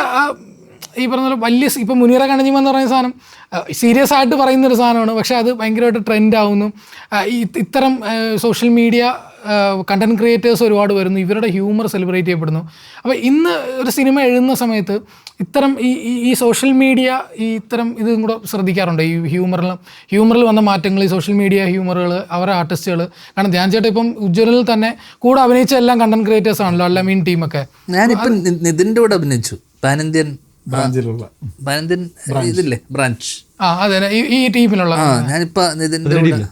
ഈ പറഞ്ഞ വലിയ ഇപ്പോൾ മുനീറെ കണ്ണ് ജിമ്മ എന്ന് പറയുന്ന സാധനം സീരിയസ് ആയിട്ട് പറയുന്നൊരു സാധനമാണ്, പക്ഷേ അത് ഭയങ്കരമായിട്ട് ട്രെൻഡ് ആവുന്നു. ഇത്തരം സോഷ്യൽ മീഡിയ കണ്ടന്റ് ക്രിയേറ്റേഴ്സ് ഒരുപാട് വരുന്നു, ഇവരുടെ ഹ്യൂമർ സെലിബ്രേറ്റ് ചെയ്യപ്പെടുന്നു. അപ്പോൾ ഇന്ന് ഒരു സിനിമ എഴുതുന്ന ഇത്തരം ഈ സോഷ്യൽ മീഡിയ ഇത്തരം ഇതും കൂടെ ശ്രദ്ധിക്കാറുണ്ട്. ഈ ഹ്യൂമറിൽ വന്ന മാറ്റങ്ങൾ, ഈ സോഷ്യൽ മീഡിയ ഹ്യൂമറുകൾ, അവരുടെ ആർട്ടിസ്റ്റുകൾ. കാരണം ധ്യാൻ ചേട്ടൻ ഇപ്പം ഉജ്ജ്വലിൽ തന്നെ കൂടെ അഭിനയിച്ച എല്ലാം കണ്ടന്റ് ക്രിയേറ്റേഴ്സ് ആണല്ലോ, അല്ല മീൻ ടീമൊക്കെ. ഞാനിപ്പം നിതിൻ്റെ കൂടെ അഭിനയിച്ചു പാനന്ത്യൻ ഇതില്ലേ ബ്രാഞ്ച്. അതെ, ഈ ടീമിലുള്ള ഞാനിപ്പോ നിതിൻ്റെ കൂടെ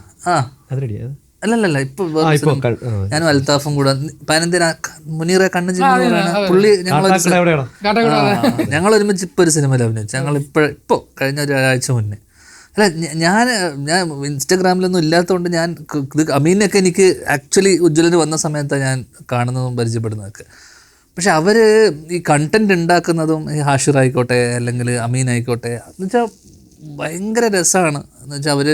അല്ലല്ല ഇപ്പൊ ഞാനും അൽത്താഫും കൂടെ പാനന്ത്യൻ മുനീറെ കണ്ണ് പുള്ളി ഞങ്ങൾ ഒരുമിച്ച് ഇപ്പൊ ഒരു സിനിമയിൽ അഭിനയിച്ചു. ഞങ്ങൾ ഇപ്പൊ കഴിഞ്ഞ ഒരാഴ്ച മുന്നേ. അല്ല ഞാൻ ഇൻസ്റ്റാഗ്രാമിലൊന്നും ഇല്ലാത്തതുകൊണ്ട് ഞാൻ ഇത് അമീനൊക്കെ എനിക്ക് ആക്ച്വലി ഉജ്ജ്വലന് വന്ന സമയത്താണ് ഞാൻ കാണുന്നതും പരിചയപ്പെടുന്നതൊക്കെ. പക്ഷെ അവർ ഈ കണ്ടന്റ് ഉണ്ടാക്കുന്നതും ഈ ഹാഷിർ ആയിക്കോട്ടെ അല്ലെങ്കിൽ അമീൻ ആയിക്കോട്ടെ എന്ന് വെച്ചാൽ ഭയങ്കര രസമാണ്. എന്ന് വെച്ചാൽ അവർ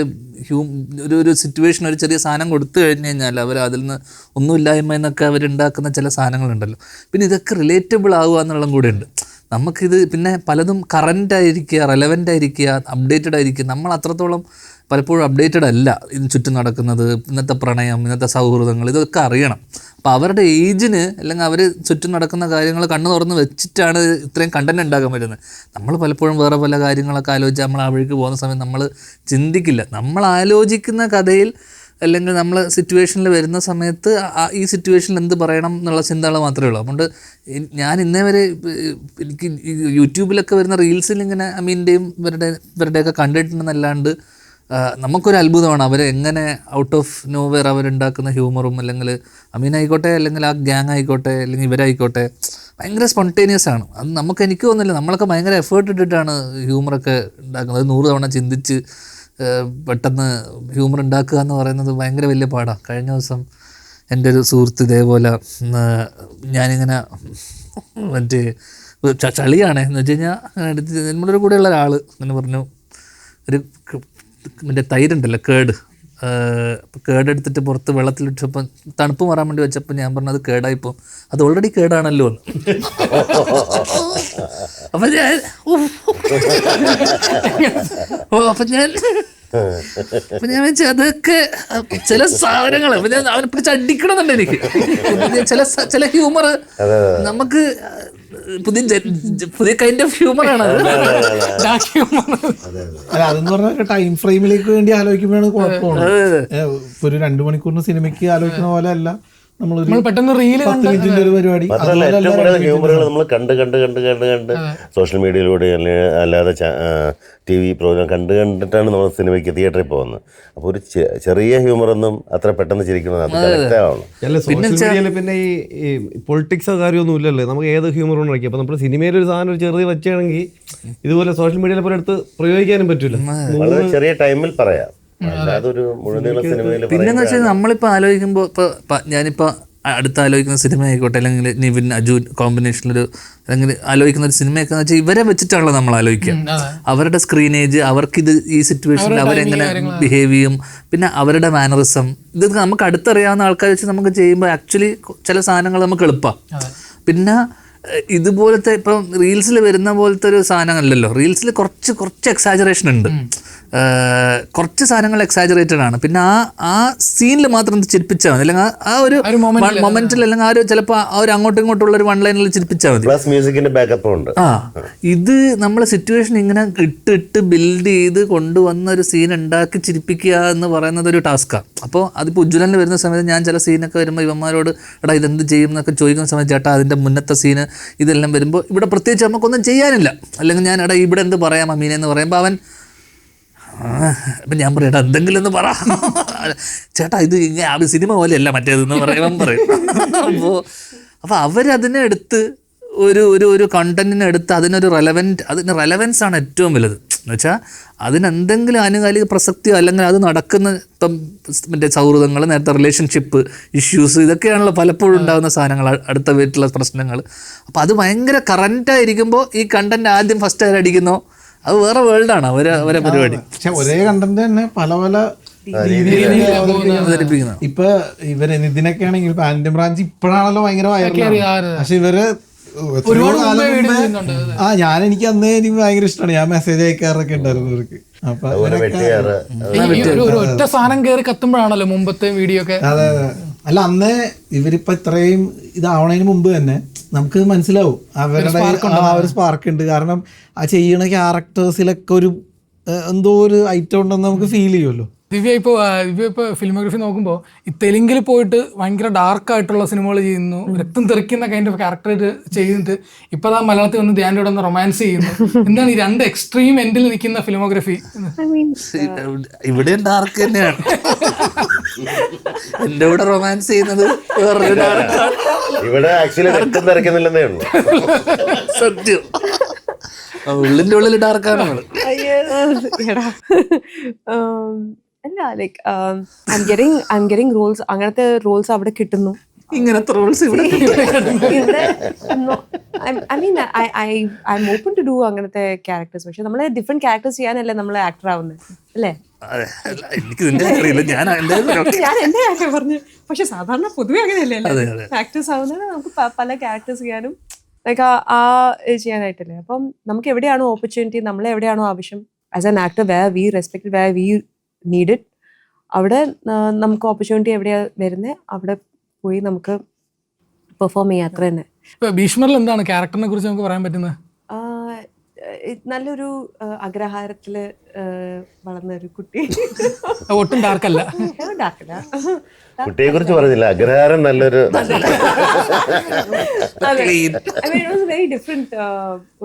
ഒരു സിറ്റുവേഷൻ, ഒരു ചെറിയ സാധനം കൊടുത്തു കഴിഞ്ഞ് കഴിഞ്ഞാൽ അവർ അതിൽ നിന്ന് ഒന്നുമില്ലായ്മ എന്നൊക്കെ അവരുണ്ടാക്കുന്ന ചില സാധനങ്ങളുണ്ടല്ലോ. പിന്നെ ഇതൊക്കെ റിലേറ്റബിൾ ആവുക എന്നുള്ളതും കൂടെ ഉണ്ട്. നമുക്കിത് പിന്നെ പലതും കറൻ്റ് ആയിരിക്കുക, റെലവൻ്റ് ആയിരിക്കുക, അപ്ഡേറ്റഡ് ആയിരിക്കുക. നമ്മൾ അത്രത്തോളം പലപ്പോഴും അപ്ഡേറ്റഡ് അല്ല ഇതിന് ചുറ്റും നടക്കുന്നത്. ഇന്നത്തെ പ്രണയം, ഇന്നത്തെ സൗഹൃദങ്ങൾ, ഇതൊക്കെ അറിയണം. അപ്പോൾ അവരുടെ ഏജിന് അല്ലെങ്കിൽ അവർ ചുറ്റും നടക്കുന്ന കാര്യങ്ങൾ കണ്ണു തുറന്ന് വെച്ചിട്ടാണ് ഇത്രയും കണ്ടന്റ് ഉണ്ടാക്കാൻ പറ്റുന്നത്. നമ്മൾ പലപ്പോഴും വേറെ പല കാര്യങ്ങളൊക്കെ ആലോചിച്ച് നമ്മൾ ആ വഴിക്ക് പോകുന്ന സമയത്ത് നമ്മൾ ചിന്തിക്കില്ല. നമ്മൾ ആലോചിക്കുന്ന കഥയിൽ അല്ലെങ്കിൽ നമ്മൾ സിറ്റുവേഷനിൽ വരുന്ന സമയത്ത് ഈ സിറ്റുവേഷനിൽ എന്ത് പറയണം എന്നുള്ള ചിന്തകൾ മാത്രമേ ഉള്ളൂ. അതുകൊണ്ട് ഞാൻ ഇന്നേ വരെ എനിക്ക് യൂട്യൂബിലൊക്കെ വരുന്ന റീൽസിൽ ഇങ്ങനെ അമീൻ്റെയും ഇവരുടെയൊക്കെ കണ്ടിട്ടുണ്ടെന്നല്ലാണ്ട് നമുക്കൊരു അത്ഭുതമാണ് അവരെങ്ങനെ ഔട്ട് ഓഫ് നോവെയർ അവരുണ്ടാക്കുന്ന ഹ്യൂമറും, അല്ലെങ്കിൽ അമീനായിക്കോട്ടെ അല്ലെങ്കിൽ ആ ഗ്യാങ് ആയിക്കോട്ടെ അല്ലെങ്കിൽ ഇവരായിക്കോട്ടെ ഭയങ്കര സ്പോണ്ടേനിയസ് ആണ്. അത് എനിക്ക് തോന്നുന്നില്ല. നമ്മളൊക്കെ ഭയങ്കര എഫേർട്ട് ഇട്ടിട്ടാണ് ഹ്യൂമറൊക്കെ ഉണ്ടാക്കുന്നത്. 100 തവണ ചിന്തിച്ച് പെട്ടെന്ന് ഹ്യൂമർ ഉണ്ടാക്കുക എന്ന് പറയുന്നത് ഭയങ്കര വലിയ പാടാണ്. കഴിഞ്ഞ ദിവസം എൻ്റെ ഒരു സുഹൃത്ത് ഇതേപോലെ ഞാനിങ്ങനെ മറ്റേ ചളിയാണേ എന്ന് വെച്ച് കഴിഞ്ഞാൽ നമ്മുടെ കൂടെയുള്ള ഒരാൾ അങ്ങനെ പറഞ്ഞു, ഒരു മറ്റേ തൈരുണ്ടല്ലോ കേട്, കേടെടുത്തിട്ട് പുറത്ത് വെള്ളത്തിലിട്ടപ്പോൾ തണുപ്പ് മാറാൻ വേണ്ടി വെച്ചപ്പോൾ ഞാൻ പറഞ്ഞത് കേടായിപ്പോൾ അത് ഓൾറെഡി കേടാണല്ലോ. അപ്പം ഞാൻ അപ്പം ഞാൻ വെച്ചാൽ അതൊക്കെ ചില സാധനങ്ങൾ ഞാൻ അവനെ പിടിച്ച് അടിക്കണമെന്നുണ്ട് എനിക്ക്. ചില ഹ്യൂമർ നമുക്ക് പുതിയ കൈൻഡ് ഓഫ് ഹ്യൂമറാണ് അത്. അല്ല അതെന്ന് പറഞ്ഞാൽ ടൈം ഫ്രെയിമിലേക്ക് വേണ്ടി ആലോചിക്കുമ്പോഴാണ് കുഴപ്പമാണ്. ഇപ്പൊ ഒരു 2 മണിക്കൂറിന് സിനിമയ്ക്ക് ആലോചിക്കുന്ന പോലെ അല്ല നമ്മളൊരു പെട്ടെന്ന് റീല് 10 മിനിറ്റിന്റെ ഒരു പരിപാടി. മാത്രമല്ല ഏറ്റവും കൂടുതൽ ഹ്യൂമറുകൾ നമ്മൾ കണ്ട് സോഷ്യൽ മീഡിയയിലൂടെ അല്ലാതെ TV പ്രോഗ്രാം കണ്ടിട്ടാണ് നമ്മൾ സിനിമയ്ക്ക് തിയേറ്ററിൽ പോകുന്നത്. അപ്പോൾ ഒരു ചെറിയ ഹ്യൂമറൊന്നും അത്ര പെട്ടെന്ന് ചിരിക്കുന്നത് അത് കറക്റ്റ് ആവണം. അല്ല സോഷ്യൽ മീഡിയയിൽ പിന്നെ ഈ പൊളിറ്റിക്സോ കാര്യമൊന്നും ഇല്ലല്ലോ, നമുക്ക് ഏത് ഹ്യൂമർ ഉണ്ടാക്കി. അപ്പോൾ നമ്മുടെ സിനിമയിൽ ഒരു സാധനം ഒരു ചെറുത് വെച്ചാണെങ്കിൽ ഇതുപോലെ സോഷ്യൽ മീഡിയയിൽ പോലെ എടുത്ത് പ്രയോഗിക്കാനും പറ്റില്ല. വളരെ ചെറിയ ടൈമിൽ പറയാം, അല്ലാതെ ഒരു മുഴുനീള സിനിമയിൽ. പിന്നെന്ന് വെച്ചാൽ നമ്മളിപ്പോൾ ആലോചിക്കുമ്പോൾ ഇപ്പോൾ ഞാനിപ്പോൾ അടുത്ത് ആലോചിക്കുന്ന സിനിമ ആയിക്കോട്ടെ, അല്ലെങ്കിൽ നിവിൻ അജു കോമ്പിനേഷനിലൊരു അല്ലെങ്കിൽ ആലോചിക്കുന്ന ഒരു സിനിമയൊക്കെ എന്ന് വെച്ചാൽ ഇവരെ വെച്ചിട്ടാണല്ലോ നമ്മൾ ആലോചിക്കുക. അവരുടെ സ്ക്രീനേജ്, അവർക്കിത് ഈ സിറ്റുവേഷനിൽ അവരെങ്ങനെ ബിഹേവ് ചെയ്യും, പിന്നെ അവരുടെ മാനറിസം, ഇത് നമുക്ക് അടുത്തറിയാവുന്ന ആൾക്കാർ വെച്ച് നമുക്ക് ചെയ്യുമ്പോൾ ആക്ച്വലി ചില സാധനങ്ങൾ നമുക്ക് എളുപ്പമാണ്. പിന്നെ ഇതുപോലത്തെ ഇപ്പം റീൽസിൽ വരുന്ന പോലത്തെ ഒരു സാധനമല്ലല്ലോ. റീൽസിൽ കുറച്ച് എക്സാജറേഷൻ ഉണ്ട്, കുറച്ച് സാധനങ്ങൾ എക്സാജറേറ്റഡ് ആണ്. പിന്നെ ആ സീനിൽ മാത്രം ചിരിപ്പിച്ചാൽ മതി, അല്ലെങ്കിൽ ആ ഒരു മൊമെന്റിൽ, അല്ലെങ്കിൽ ആ ഒരു ചിലപ്പോൾ ആ ഒരു അങ്ങോട്ടും ഇങ്ങോട്ടുള്ള ഒരു 1 ലൈനിൽ ചിരിപ്പിച്ചാൽ മതി. പ്ലസ് മ്യൂസിക്കിന്റെ ബാക്കപ്പ് ഉണ്ട്. ഇത് നമ്മളെ സിറ്റുവേഷൻ ഇങ്ങനെ ഇട്ട് ബിൽഡ് ചെയ്ത് കൊണ്ടുവന്ന ഒരു സീൻ ഉണ്ടാക്കി ചിരിപ്പിക്കുക എന്ന് പറയുന്നത് ഒരു ടാസ്ക്കാണ്. അപ്പോൾ അതിപ്പോൾ ഉജ്ജ്വലനിൽ വരുന്ന സമയത്ത് ഞാൻ ചില സീനൊക്കെ വരുമ്പോൾ ഇവന്മാരോട് എടാ ഇതെന്ത് ചെയ്യും എന്നൊക്കെ ചോദിക്കുന്ന സമയത്ത് ചേട്ടാ അതിൻ്റെ മുന്നത്തെ സീന് ഇതെല്ലാം വരുമ്പോൾ ഇവിടെ പ്രത്യേകിച്ച് നമുക്കൊന്നും ചെയ്യാനില്ല, അല്ലെങ്കിൽ ഞാൻ എടാ ഇവിടെ എന്ത് പറയാം അമീനെന്ന് പറയുമ്പോൾ അവൻ അപ്പം ഞാൻ പറയട്ടാ എന്തെങ്കിലും ഒന്ന് പറ ചേട്ടാ ഇത് സിനിമ പോലെയല്ല മറ്റേതെന്ന് പറയും. അപ്പോൾ അവരതിനെ എടുത്ത് ഒരു കണ്ടന്റിനെ എടുത്ത് അതിനൊരു അതിന് റെലവൻസ് ആണ് ഏറ്റവും വലുത്. എന്ന് വെച്ചാൽ അതിനെന്തെങ്കിലും ആനുകാലിക പ്രസക്തിയോ അല്ലെങ്കിൽ അത് നടക്കുന്ന ഇപ്പം മറ്റേ സൗഹൃദങ്ങൾ, നേരത്തെ റിലേഷൻഷിപ്പ് ഇഷ്യൂസ്, ഇതൊക്കെയാണല്ലോ പലപ്പോഴും ഉണ്ടാകുന്ന സാധനങ്ങൾ, അടുത്ത വീട്ടിലുള്ള പ്രശ്നങ്ങൾ. അപ്പോൾ അത് ഭയങ്കര കറൻറ്റായിരിക്കുമ്പോൾ ഈ കണ്ടന്റ് ആദ്യം ഫസ്റ്റ് അടിക്കുന്നോ അത് വേറെ വേൾഡാണ് അവരെ പരിപാടി. പക്ഷെ ഒരേ കണ്ടന്റ് തന്നെ പല പല രീതിയിൽ. ഇപ്പൊ ഇവര് നിതിനൊക്കെ ആണെങ്കിൽ ഇപ്പൊ ആന്റം ബ്രാഞ്ച് ഇപ്പോഴാണല്ലോ ഭയങ്കര വൈറലാണ്. പക്ഷെ ഇവര് എനിക്ക് അന്നേ എനിക്ക് ഭയങ്കര ഇഷ്ടമാണ്. ഞാൻ മെസ്സേജ് അയക്കാറൊക്കെ ഉണ്ടായിരുന്നു ഇവർക്ക്. അപ്പൊ ഒറ്റ സാധനം കയറി കത്തുമ്പോഴാണല്ലോ മുമ്പത്തെ വീഡിയോ ഒക്കെ. അതെ അതെ. അല്ല അന്ന് ഇവരിപ്പോ ഇത്രയും ഇതാവണതിന് മുമ്പ് തന്നെ നമുക്ക് മനസ്സിലാവും അവരുടെ ആ ഒരു സ്പാർക്ക് ഉണ്ട്. കാരണം ആ ചെയ്യണ ക്യാരക്ടേഴ്സിലൊക്കെ ഒരു എന്തോ ഒരു ഐറ്റം ഉണ്ടെന്ന് നമുക്ക് ഫീൽ ചെയ്യുമല്ലോ. ദിവ്യ ഇപ്പോൾ ഫിലിമോഗ്രഫി നോക്കുമ്പോൾ ഈ തെലുങ്കിൽ പോയിട്ട് ഭയങ്കര ഡാർക്കായിട്ടുള്ള സിനിമകൾ ചെയ്യുന്നു, രക്തം തെറിക്കുന്ന കൈൻഡ് ഓഫ് ക്യാരക്ടർ ചെയ്തിട്ട് ഇപ്പോൾ ആ മലയാളത്തിൽ വന്ന് ധ്യാനോടെ ഒന്ന് റൊമാൻസ് ചെയ്യുന്നു. എന്താണ് ഈ 2 എക്സ്ട്രീം എൻഡിൽ നിൽക്കുന്ന ഫിലിമോഗ്രഫി? ഇവിടെ ഡാർക്ക് തന്നെയാണ്. എൻ്റെ കൂടെ റൊമാൻസ് ചെയ്യുന്നത് വേറൊരു ഡാർക്കാണ്. ഇവിടെ ആക്ച്വലി രക്തം തെറിക്കുന്നില്ലെന്നേ ഉള്ളൂ. സത്യം, ഉള്ളിൻ്റെ ഉള്ളിൽ ഡാർക്കാണ്. അല്ല like I am getting roles, അങ്ങനത്തെ റോൾസ് അവിടെ കിട്ടുന്നു. ഇങ്ങനത്തെ റോൾസ് ഇവിടെ I mean I am open to do അങ്ങനത്തെ ക്യാരക്ടേഴ്സ്. പക്ഷെ നമ്മള് ഡിഫറെന്റ് ക്യാരക്ടേഴ്സ് ചെയ്യാനല്ലേ നമ്മൾ ആക്ടർ ആവുന്നത് അല്ലേ? എനിക്ക് ഞാൻ എന്റെ കാര്യം പറഞ്ഞു. പക്ഷെ സാധാരണ പൊതുവെ അങ്ങനെയല്ലേ ആക്ടേഴ്സ് ആവുന്നത്, നമുക്ക് പല ക്യാരക്ടേഴ്സ് ചെയ്യാനും ലൈക്ക് ആ ചെയ്യാനായിട്ടല്ലേ. അപ്പം നമുക്ക് എവിടെയാണോ ഓപ്പർച്യൂണിറ്റി, നമ്മളെ എവിടെയാണോ ആവശ്യം as an actor, where we respect, where we need, അവിടെ നമുക്ക് ഓപ്പർച്യൂണിറ്റി എവിടെയാണ് വരുന്നത് അവിടെ പോയി നമുക്ക് പെർഫോം ചെയ്യാം, അത്ര തന്നെ. ഭീഷ്മറിൽ എന്താണ് ക്യാരക്ടറിനെ കുറിച്ച് നമുക്ക് പറയാൻ പറ്റുന്നത്? നല്ലൊരു അഗ്രഹാരത്തില് വളർന്ന ഒരു കുട്ടി. ഒട്ടും ഡാർക്കല്ല. കുട്ടിയെ കുറിച്ച് പറഞ്ഞില്ല, അഗ്രഹാരം നല്ലൊരു വെരി ഡിഫറെന്റ്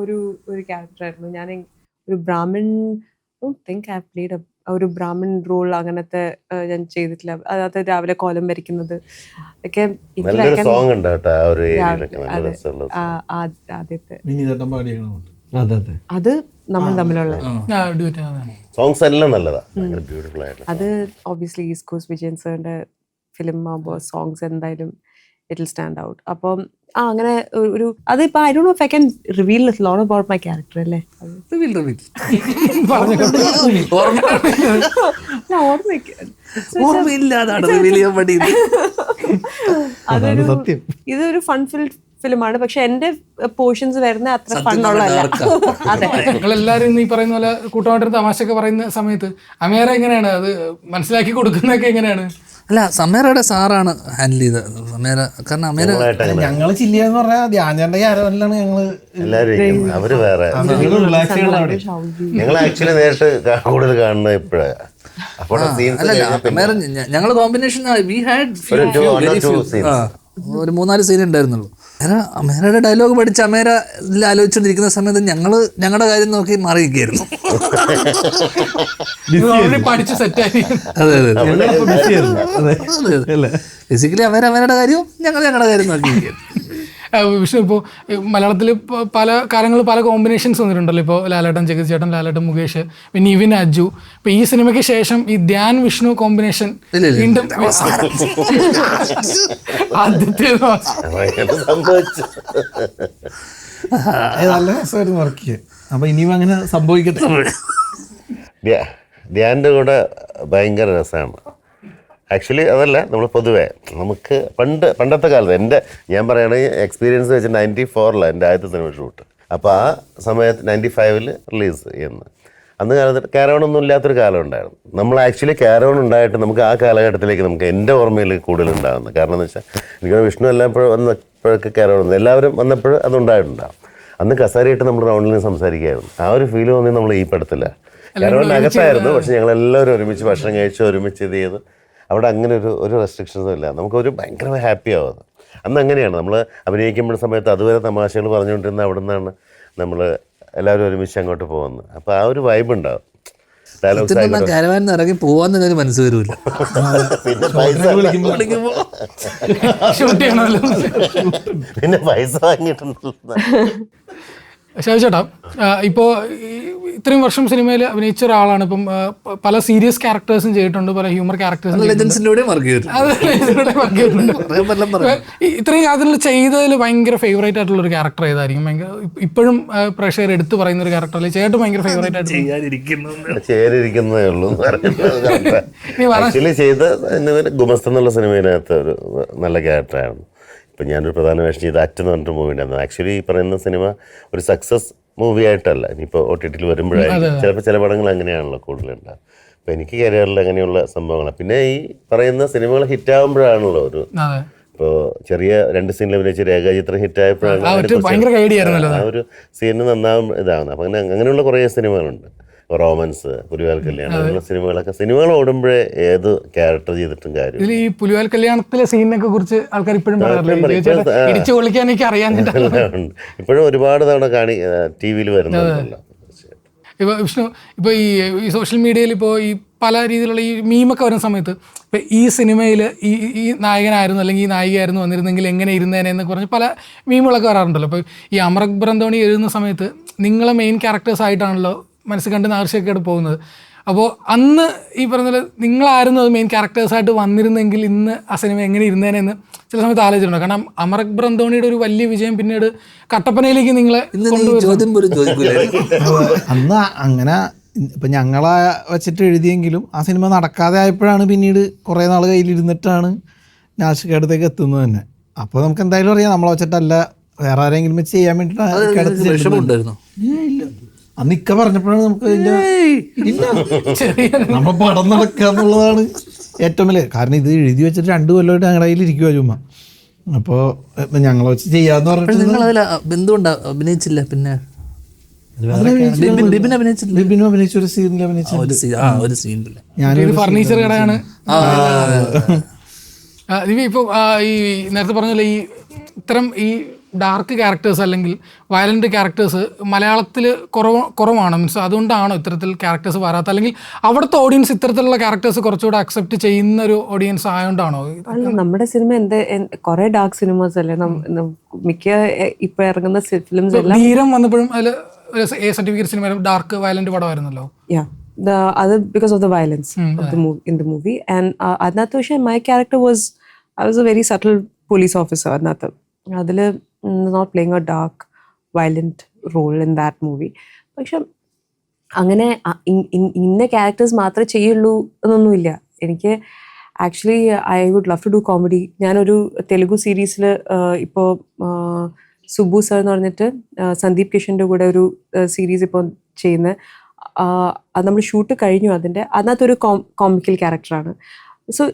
ഒരു ക്യാരക്ടർ ആയിരുന്നു. ഞാൻ ഒരു ബ്രാഹ്മൺ ഒരു ബ്രാഹ്മൺ റോൾ അങ്ങനത്തെ ഞാൻ ചെയ്തിട്ടില്ല. അതായത് രാവിലെ കോലം വരയ്ക്കുന്നത് ഒക്കെ ആദ്യത്തെ അത് നമ്മൾ തമ്മിലുള്ള സോങ്സ് എല്ലാം നല്ലതാ. അത് ഒബ്വിയസ്ലി ഈസ്റ്റ് കോസ്റ്റ് വിജയൻ സാറിന്റെ ഫിലിം ആകുമ്പോൾ സോങ്സ് എന്തായാലും ഇറ്റ് വിൽ സ്റ്റാൻഡ് ഔട്ട്. അപ്പം അങ്ങനെ ഒരു അതിപ്പോ I don't know if I can reveal lot about my character അല്ലേ. ഇതൊരു ഫൺ ഫിൽഡ് ഫിലിമാണ്, പക്ഷെ എന്റെ പോർഷൻസ് വരുന്ന അത്ര ഫണ്ണുള്ളതല്ല. അതെ, നിങ്ങളെല്ലാരും ഈ പറയുന്ന പോലെ കൂട്ടമായിട്ടൊരു തമാശയൊക്കെ പറയുന്ന സമയത്ത് അമേര എങ്ങനെയാണ് അത് മനസ്സിലാക്കി കൊടുക്കുന്നതൊക്കെ എങ്ങനെയാണ്? അല്ല, സമേരയുടെ സാറാണ് ഹാൻഡിൽ ചെയ്തത്. സമേര കാരണം അമേര ഞങ്ങള് ചില്ലിയെന്ന് പറഞ്ഞാൽ ധ്യാൻചേട്ടൻ്റെ ക്യാരവനിലാണ് ഞങ്ങള് എല്ലാവരും ഇരിക്കുന്നത്. അവര് വേറെ. ഞങ്ങൾ ആക്ച്വലി നേരിട്ട് കൂടുതൽ കാണുന്നത് ഇപ്പോഴാണ്. അപ്പോൾ ഞങ്ങള് കോമ്പിനേഷൻ വി ഹാഡ് ഒരു 3-4 സീൻ ഉണ്ടായിരുന്നുള്ളൂ. അമേരയുടെ ഡയലോഗ് പഠിച്ച് അമേര ഇതിൽ ആലോചിച്ചുകൊണ്ടിരിക്കുന്ന സമയത്ത് ഞങ്ങളുടെ കാര്യം നോക്കി മാറിയിരിക്കുകയായിരുന്നു. പഠിച്ച് സെറ്റായി. അതെ ബേസിക്കലി അവരുടെ കാര്യവും ഞങ്ങളുടെ കാര്യം നോക്കിയിരിക്കുകയായിരുന്നു. വിഷ്ണു, ഇപ്പോൾ മലയാളത്തിൽ പല കാലങ്ങളിൽ പല കോമ്പിനേഷൻസ് വന്നിട്ടുണ്ടല്ലോ. ഇപ്പോൾ ലാലേട്ടൻ ജഗതി ചേട്ടൻ, ലാലേട്ടൻ മുകേഷ്, പിന്നെ ഇവിൻ അജു. ഇപ്പോൾ ഈ സിനിമയ്ക്ക് ശേഷം ഈ ധ്യാൻ വിഷ്ണു കോമ്പിനേഷൻ വീണ്ടും ആദ്യത്തെ സംഭവിച്ചു. നല്ല രസമായിരുന്നു വർക്ക് ചെയ്യാൻ. അപ്പൊ ഇനിയും അങ്ങനെ സംഭവിക്കട്ടെ. ധ്യാൻ്റെ കൂടെ ഭയങ്കര രസമാണ്. ആക്ച്വലി അതല്ല, നമ്മൾ പൊതുവേ നമുക്ക് പണ്ടത്തെ കാലത്ത് ഞാൻ പറയുകയാണെങ്കിൽ എക്സ്പീരിയൻസ് വെച്ച് 94 എൻ്റെ ആദ്യത്തെ സിനിമ ഷൂട്ട്. അപ്പോൾ ആ സമയത്ത് 95 റിലീസ് ചെയ്യുന്നത്. അന്ന് കാലത്ത് കാരവണൊന്നും ഇല്ലാത്തൊരു കാലം ഉണ്ടായിരുന്നു. നമ്മൾ ആക്ച്വലി കാരവൺ ഉണ്ടായിട്ട് നമുക്ക് ആ കാലഘട്ടത്തിലേക്ക് നമുക്ക് എൻ്റെ ഓർമ്മയിൽ കൂടുതൽ ഉണ്ടാകുന്നത്. കാരണം എന്ന് വെച്ചാൽ എനിക്ക് വിഷ്ണു എല്ലായ്പ്പോഴും വന്നപ്പോഴൊക്കെ കാരവൺ എല്ലാവരും വന്നപ്പോൾ അതുണ്ടായിട്ടുണ്ടാകും. അന്ന് കസാരയിട്ട് നമ്മൾ റൗണ്ടിൽ നിന്ന് സംസാരിക്കുകയായിരുന്നു. ആ ഒരു ഫീൽ തോന്നി നമ്മൾ ഈ പടത്തില്ല. കാരവണിനകത്തായിരുന്നു, പക്ഷെ ഞങ്ങളെല്ലാവരും ഒരുമിച്ച് ഭക്ഷണം കഴിച്ച് ഒരുമിച്ച് ഇത് ചെയ്ത് അവിടെ അങ്ങനെ ഒരു റെസ്ട്രിക്ഷൻസും ഇല്ല. നമുക്കൊരു ഭയങ്കര ഹാപ്പി ആവുന്നത്. അന്ന് അങ്ങനെയാണ് നമ്മൾ അഭിനയിക്കുമ്പോൾ സമയത്ത് അതുവരെ തമാശകൾ പറഞ്ഞുകൊണ്ടിരുന്ന അവിടെ നിന്നാണ് നമ്മൾ എല്ലാവരും ഒരുമിച്ച് അങ്ങോട്ട് പോകുന്നത്. അപ്പോൾ ആ ഒരു വൈബ് ഉണ്ടാവും. ഡയലോഗ്സ് ഇറങ്ങി പോവാൻ തന്നെ മനസ്സ് വരില്ല. പിന്നെ പൈസ വാങ്ങിയിട്ടുണ്ടല്ലോ. ശിവചേട്ടാ, ഇപ്പോൾ ഇത്രയും വർഷം സിനിമയിൽ അഭിനയിച്ച ഒരാളാണ്. ഇപ്പം പല സീരിയസ് ക്യാരക്ടേഴ്സും ചെയ്തിട്ടുണ്ട്, പല ഹ്യൂമർ ക്യാരക്ടേഴ്സും ഇത്രയും അതിൽ ചെയ്തതിൽ ഭയങ്കര ഫേവറേറ്റ് ആയിട്ടുള്ള ഒരു ക്യാരക്ടർ ഏതായിരിക്കും? ഭയങ്കര ഇപ്പോഴും പ്രേക്ഷകർ എടുത്തു പറയുന്ന ഒരു ക്യാരക്ടർ അല്ലെ ചേട്ടൻ ഭയങ്കര ഫേവറേറ്റ് ആയിട്ട് ചേരിയിരിക്കുന്നതേ ഉള്ളൂ. ആക്ച്വലി ചെയ്ത ഗുമസ്ത എന്നുള്ള സിനിമയിനകത്ത് ഒരു നല്ല ക്യാരക്ടറായിരുന്നു. ഇപ്പം ഞാനൊരു പ്രധാന വേഷം ചെയ്ത അറ്റ് എന്ന് പറഞ്ഞിട്ട് മൂവി ഉണ്ടായിരുന്നു. ആക്ച്വലി ഈ പറയുന്ന സിനിമ ഒരു സക്സസ് മൂവി ആയിട്ടല്ല, ഇനിയിപ്പോൾ OTT വരുമ്പോഴായിരിക്കും. ചിലപ്പോൾ ചില പടങ്ങൾ അങ്ങനെയാണല്ലോ കൂടുതലുണ്ടാകും. അപ്പോൾ എനിക്ക് കരിയറിൽ അങ്ങനെയുള്ള സംഭവങ്ങളാണ്. പിന്നെ ഈ പറയുന്ന സിനിമകൾ ഹിറ്റാകുമ്പോഴാണല്ലോ ഇപ്പോൾ ചെറിയ 2 സീനിൽ അഭിനയിച്ച് രേഖാചിത്രം ഹിറ്റായപ്പോഴാണ് ആ ഒരു സീനിന് നന്നാവും ഇതാവുന്നത്. അപ്പം അങ്ങനെയുള്ള കുറേ സിനിമകളുണ്ട്. റോമൻസ്, പുലിവാൽ കല്യാണം, അങ്ങനെയുള്ള സിനിമകൾ ഓടുമ്പോഴേ ഏത് ക്യാരക്ടർ ചെയ്തിട്ടും കാര്യം. ഇതിൽ ഈ പുലിവാൽ കല്യാണത്തിലെ സീനിനൊക്കെ കുറിച്ച് ആൾക്കാർ ഇപ്പോഴും ഇപ്പോഴും ഒരുപാട് തവണ TV-ൽ വരുന്നുണ്ടല്ലോ. ഇപ്പോൾ വിഷ്ണു, ഇപ്പോൾ ഈ സോഷ്യൽ മീഡിയയിൽ ഇപ്പോൾ ഈ പല രീതിയിലുള്ള ഈ മീമൊക്കെ വരുന്ന സമയത്ത് ഇപ്പോൾ ഈ സിനിമയിൽ ഈ നായകനായിരുന്നു അല്ലെങ്കിൽ ഈ നായികയായിരുന്നു വന്നിരുന്നെങ്കിൽ എങ്ങനെ ഇരുന്നേനെ എന്നൊക്കെ പറഞ്ഞ് പല മീമുകളൊക്കെ വരാറുണ്ടല്ലോ. അപ്പോൾ ഈ അമർ അക്ബർ അന്തോണി എഴുതുന്ന സമയത്ത് നിങ്ങളെ മെയിൻ ക്യാരക്ടേഴ്സ് ആയിട്ടാണല്ലോ മനസ്സിൽ കണ്ട് നാർച്ചയൊക്കെ പോകുന്നത്. അപ്പോൾ അന്ന് ഈ പറഞ്ഞ നിങ്ങളായിരുന്നു അത് മെയിൻ ക്യാരക്ടേഴ്സായിട്ട് വന്നിരുന്നെങ്കിൽ ഇന്ന് ആ സിനിമ എങ്ങനെ ഇരുന്നേനെന്ന് ചില സമയത്ത് ആലോചിച്ചിട്ടുണ്ടോ? കാരണം അമർ അക്ബർ അന്തോണിയുടെ ഒരു വലിയ വിജയം പിന്നീട് കട്ടപ്പനയിലേക്ക് നിങ്ങളെ അന്ന് അങ്ങനെ ഇപ്പം ഞങ്ങളെ വെച്ചിട്ട് എഴുതിയെങ്കിലും ആ സിനിമ നടക്കാതെ ആയപ്പോഴാണ് പിന്നീട് കുറേ നാൾ കയ്യിലിരുന്നിട്ടാണ് നാഷിക അടുത്തേക്ക് എത്തുന്നത് തന്നെ. അപ്പോൾ നമുക്ക് എന്തായാലും അറിയാം നമ്മളെ വെച്ചിട്ടല്ല വേറെ ആരെങ്കിലും വെച്ച് ചെയ്യാൻ വേണ്ടിയിട്ടാണ്. അന്ന് ഇക്ക പറഞ്ഞപ്പോഴാണ് നമുക്ക് നമ്മൾ പടം നടക്കുക എന്നുള്ളതാണ് ഏറ്റവും വലിയ കാരണം. ഇത് എഴുതി വെച്ചിട്ട് 2 കൊല്ലമായിട്ട് ഞങ്ങളുടെ കയ്യിൽ ഇരിക്കുക ചുമ്മാ. അപ്പോൾ ഞങ്ങളെ വെച്ച് ചെയ്യാന്ന് പറഞ്ഞിട്ട് അഭിനയിച്ചില്ല. പിന്നെ ബിബിനും അഭിനയിച്ച ഒരു സീനിൽ അഭിനയിച്ചു. ഞാനൊരു ഫർണിച്ചർ കടയാണ്. ഇപ്പോൾ ഈ നേരത്തെ പറഞ്ഞല്ലോ ഈ ഇത്തരം ഈ ഡാർക്ക് ക്യാരക്ടേഴ്സ് അല്ലെങ്കിൽ വയലൻ്റ് ക്യാരക്ടേഴ്സ് മലയാളത്തിൽ കുറവാണ്. മീൻസ് അതുകൊണ്ടാണോ ഇത്തരത്തിൽ ക്യാരക്ടേഴ്സ് വരാത്ത, അല്ലെങ്കിൽ അവിടുത്തെ ഓഡിയൻസ് ഇത്തരത്തിലുള്ള ക്യാരക്ടേഴ്സ് കുറച്ചുകൂടെ അക്സെപ്റ്റ് ചെയ്യുന്ന ഒരു ഓഡിയൻസ് ആയതുകൊണ്ടാണോ? അല്ല, നമ്മുടെ സിനിമ കുറെ ഡാർക്ക് സിനിമാസ് അല്ലേ മിക്ക ഇപ്പൊ ഇറങ്ങുന്ന ഫിലിംസ് എല്ലാം. ധീരം വന്നപ്പോഴും അതിൽ A certificate cinema dark violent പടമായിരുന്നല്ലോ. അത് because of the violence in the movie. And അതിനകത്ത് പക്ഷേ my character I was a very subtle police officer അതിനകത്ത്. അതിൽ not playing a dark violent role in that movie. പക്ഷെ അങ്ങനെ ഇന്ന ക്യാരക്ടേഴ്സ് മാത്രമേ ചെയ്യുള്ളൂ എന്നൊന്നുമില്ല. എനിക്ക് actually I would love to do comedy. ഞാനൊരു തെലുഗു സീരീസിൽ ഇപ്പോൾ സുബു സർ എന്ന് പറഞ്ഞിട്ട് സന്ദീപ് കിഷൻ്റെ കൂടെ ഒരു സീരീസ് ഇപ്പോൾ ചെയ്യുന്നത്. അത് നമ്മൾ ഷൂട്ട് കഴിഞ്ഞു. അതിനകത്തൊരു കോമിക്കൽ ക്യാരക്ടറാണ്. So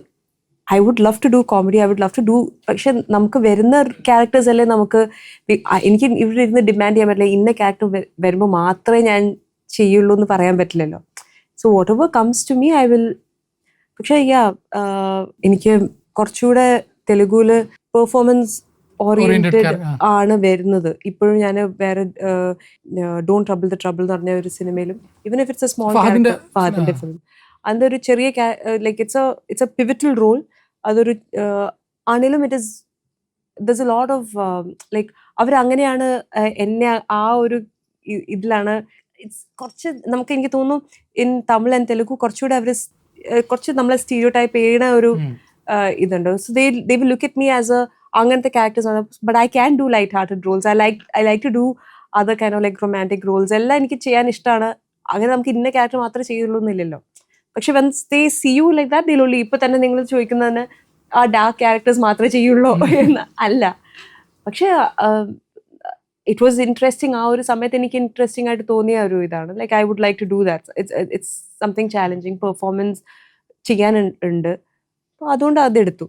I would love to do comedy, I would love to do. പക്ഷെ നമുക്ക് വരുന്ന ക്യാരക്ടേഴ്സ് അല്ലേ നമുക്ക്, എനിക്ക് ഇവിടെ ഇരുന്ന് ഡിമാൻഡ് ചെയ്യാൻ പറ്റില്ല ഇന്ന ക്യാരക്ടർ വരുമ്പോൾ മാത്രമേ ഞാൻ ചെയ്യുള്ളൂ എന്ന് പറയാൻ പറ്റില്ലല്ലോ. So whatever comes to me I will. പക്ഷേ എനിക്ക് കുറച്ചുകൂടെ തെലുഗുവില് പെർഫോമൻസ് ഓറിയന്റഡ് ആണ് വരുന്നത്. ഇപ്പോഴും ഞാൻ വേറെ ഡോണ്ട് ട്രബിൾ ദ ട്രബിൾ എന്ന് പറഞ്ഞ ഒരു സിനിമയിലും, even if it's a small ഫഹദിന്റെ ഫിലിം, അതിന്റെ ഒരു ചെറിയ like it's a pivotal role. അതൊരു ആണെങ്കിലും there's a lot of like അവരങ്ങനെയാണ് എന്നെ ആ ഒരു ഇതിലാണ്. കുറച്ച് നമുക്ക് എനിക്ക് തോന്നുന്നു ഇൻ തമിഴ് ആൻഡ് തെലുഗു കുറച്ചുകൂടെ അവർ കുറച്ച് നമ്മളെ സ്റ്റീരിയോ ടൈപ്പ് ചെയ്യുന്ന ഒരു ഇതുണ്ട്. So they will look at me as a അങ്ങനത്തെ characters. But I can do light hearted roles. I like to do other kind of like romantic roles. എല്ലാം എനിക്ക് ചെയ്യാൻ ഇഷ്ടമാണ്. അങ്ങനെ നമുക്ക് ഇന്ന ക്യാരക്ടർ മാത്രമേ ചെയ്യുള്ളൂ എന്നില്ലല്ലോ. പക്ഷെ once they see you like that they will. ഇപ്പൊ തന്നെ നിങ്ങൾ ചോദിക്കുന്നതിന് ആ ഡാർക്ക് ക്യാരക്ടേഴ്സ് മാത്രമേ ചെയ്യുള്ളൂ എന്ന് അല്ല. പക്ഷെ ഇറ്റ് വാസ് ഇൻട്രസ്റ്റിംഗ്. ആ ഒരു സമയത്ത് എനിക്ക് ഇൻട്രസ്റ്റിംഗ് ആയിട്ട് തോന്നിയ ഒരു ഇതാണ്. Like I would like to do that. It's something challenging. Performance ചെയ്യാൻ ഉണ്ട്. അപ്പോൾ അതുകൊണ്ട് അതെടുത്തു.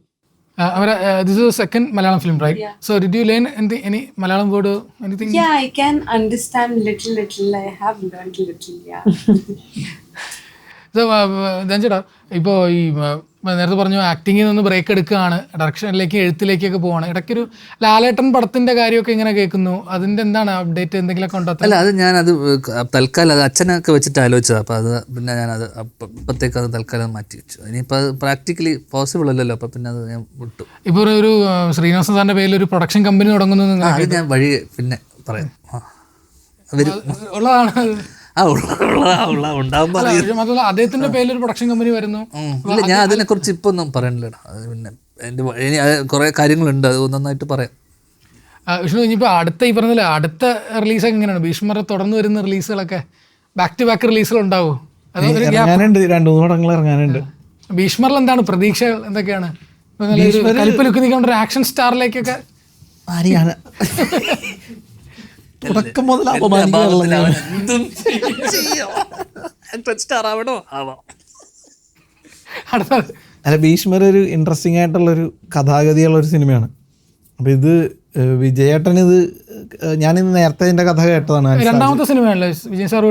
This is the second Malayalam film, right? Yeah. So did you learn any Malayalam word or anything? Yeah, I can understand little. I have learned little, yeah. So ധനചേട്ടാ, ഇപ്പോൾ ഈ നേരത്തെ പറഞ്ഞു ആക്ടിങ്ങിൽ നിന്ന് ബ്രേക്ക് എടുക്കുകയാണ്, ഡയറക്ഷനിലേക്ക് എഴുത്തിലേക്കൊക്കെ പോവാണ്. ഇടയ്ക്കൊരു ലാലേട്ടൻ പടത്തിന്റെ കാര്യമൊക്കെ ഇങ്ങനെ കേൾക്കുന്നു. അതിന്റെ എന്താണ് അപ്ഡേറ്റ്? എന്തെങ്കിലുമൊക്കെ ഉണ്ടോ? അല്ല, അത് ഞാനത് തൽക്കാലം അത് അച്ഛനൊക്കെ വെച്ചിട്ട് ആലോചിച്ചത്. അപ്പോൾ അത് പിന്നെ ഞാനത് അപ്പോഴത്തേക്ക് അത് തൽക്കാലം മാറ്റി വെച്ചു. ഇനിയിപ്പോൾ അത് പ്രാക്ടിക്കലി പോസിബിൾ അല്ലല്ലോ. അപ്പോൾ പിന്നെ അത് ഞാൻ വിട്ടു. ഇപ്പോൾ ഒരു ശ്രീനിവാസൻ സാറിന്റെ പേരിൽ ഒരു പ്രൊഡക്ഷൻ കമ്പനി തുടങ്ങുന്നു. അത് ഞാൻ വഴി പിന്നെ പറയാം. ഉള്ളതാണ്. ഉണ്ടാവുമ്പോൾ മാത്രമല്ല അദ്ദേഹത്തിന്റെ പേരിൽ ഒരു പ്രൊഡക്ഷൻ കമ്പനി വരുന്നു. ഇല്ല, ഞാൻ അതിനെക്കുറിച്ച് ഇപ്പോൾ ഒന്നും പറയണില്ലടാ. അത് പിന്നെ എൻ്റെ ഇനി കുറേ കാര്യങ്ങളുണ്ട്, അത് നന്നായിട്ട് പറയാം. വിഷ്ണു, ഇനിയിപ്പോൾ അടുത്ത ഈ പറഞ്ഞില്ല അടുത്ത റിലീസൊക്കെ എങ്ങനെയാണ്? ഭീഷ്മറെ തുടർന്ന് വരുന്ന റിലീസുകളൊക്കെ ബാക്ക് ടു ബാക്ക് റിലീസുകൾ ഉണ്ടാവുമോ? ഇറങ്ങാനുണ്ട്, 2-3 പടങ്ങൾ ഇറങ്ങാനുണ്ട്. ഭീഷ്മറിൽ എന്താണ് പ്രതീക്ഷകൾ? എന്തൊക്കെയാണ്? ലുക്ക് നിൽക്കേണ്ട ഒരു ആക്ഷൻ സ്റ്റാറിലേക്കൊക്കെ ആരെയാണ് തുടക്കം മുതൽ അല്ല, ഭീഷ്മർ ഒരു ഇൻട്രസ്റ്റിംഗ് ആയിട്ടുള്ളൊരു കഥാഗതിയുള്ളൊരു സിനിമയാണ്. അപ്പം ഇത് വിജയേട്ടൻ ഞാനിന്ന് നേരത്തെ ഇതിന്റെ കഥ കേട്ടതാണ്. രണ്ടാമത്തെ സിനിമയല്ലേ വിജയ് സാർ?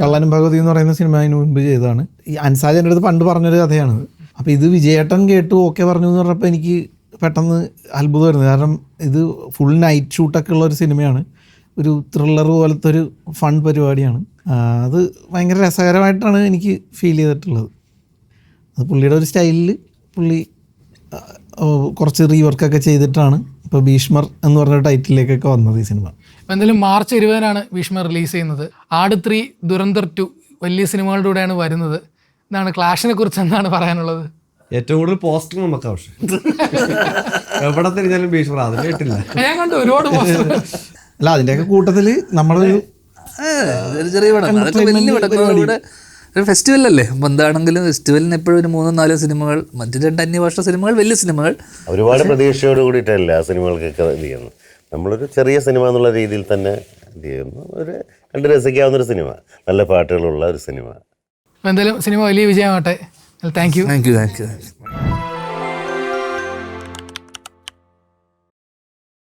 കള്ളനും ഭഗവതി എന്ന് പറയുന്ന സിനിമ അതിന് മുൻപ് ചെയ്തതാണ്. ഈ അൻസാജ് എൻ്റെ അടുത്ത് പണ്ട് പറഞ്ഞൊരു കഥയാണിത്. അപ്പോൾ ഇത് വിജയേട്ടൻ കേട്ടു ഓക്കെ പറഞ്ഞു എന്ന് പറഞ്ഞപ്പോൾ എനിക്ക് പെട്ടെന്ന് അത്ഭുതമായിരുന്നു. കാരണം ഇത് ഫുൾ നൈറ്റ് ഷൂട്ടൊക്കെ ഉള്ള ഒരു സിനിമയാണ്. ഒരു ത്രില്ലർ പോലത്തെ ഒരു ഫൺ പരിപാടിയാണ്. അത് ഭയങ്കര രസകരമായിട്ടാണ് എനിക്ക് ഫീൽ ചെയ്തിട്ടുള്ളത്. അത് പുള്ളിയുടെ ഒരു സ്റ്റൈലിൽ പുള്ളി കുറച്ച് റീവർക്കൊക്കെ ചെയ്തിട്ടാണ് ഇപ്പോൾ ഭീഷ്മർ എന്ന് പറഞ്ഞ ടൈറ്റിലേക്കൊക്കെ വന്നത് ഈ സിനിമ. എന്തായാലും മാർച്ച് 20-നാണ് ഭീഷ്മർ റിലീസ് ചെയ്യുന്നത്. ആട് 3, ദുരന്തർ 2 വലിയ സിനിമകളുടെ കൂടെയാണ് വരുന്നത്. എന്താണ് ക്ലാഷിനെ കുറിച്ച് എന്താണ് പറയാനുള്ളത്? ഏറ്റവും കൂടുതൽ പോസ്റ്റർ നമുക്ക് ആവശ്യം. എവിടെ തിരിഞ്ഞാലും ഭീഷ്മർ അതിൽ കേട്ടില്ല. ഞാൻ കണ്ടു ഒരുപാട് പോസ്റ്റർ. അല്ല, അതിൻ്റെയൊക്കെ കൂട്ടത്തിൽ നമ്മളൊരു ചെറിയ പടം, അതൊക്കെ വലിയ പടം. ഇവിടെ ഒരു ഫെസ്റ്റിവലല്ലേ, അപ്പോൾ എന്താണെങ്കിലും ഫെസ്റ്റിവലിന് എപ്പോഴും ഒരു 3-4 സിനിമകൾ, മറ്റു 2 അന്യഭാഷ സിനിമകൾ, വലിയ സിനിമകൾ. ഒരുപാട് പ്രതീക്ഷയോട് കൂടിയിട്ടല്ല ആ സിനിമകൾക്കൊക്കെ ഇത് ചെയ്യുന്നത്. നമ്മളൊരു ചെറിയ സിനിമ എന്നുള്ള രീതിയിൽ തന്നെ ഇത് ചെയ്യുന്നു. ഒരു കണ്ട് രസിക്കാവുന്നൊരു സിനിമ, നല്ല പാട്ടുകളുള്ള ഒരു സിനിമ. എന്തായാലും സിനിമ വലിയ വിജയമാവട്ടെ. Thank you.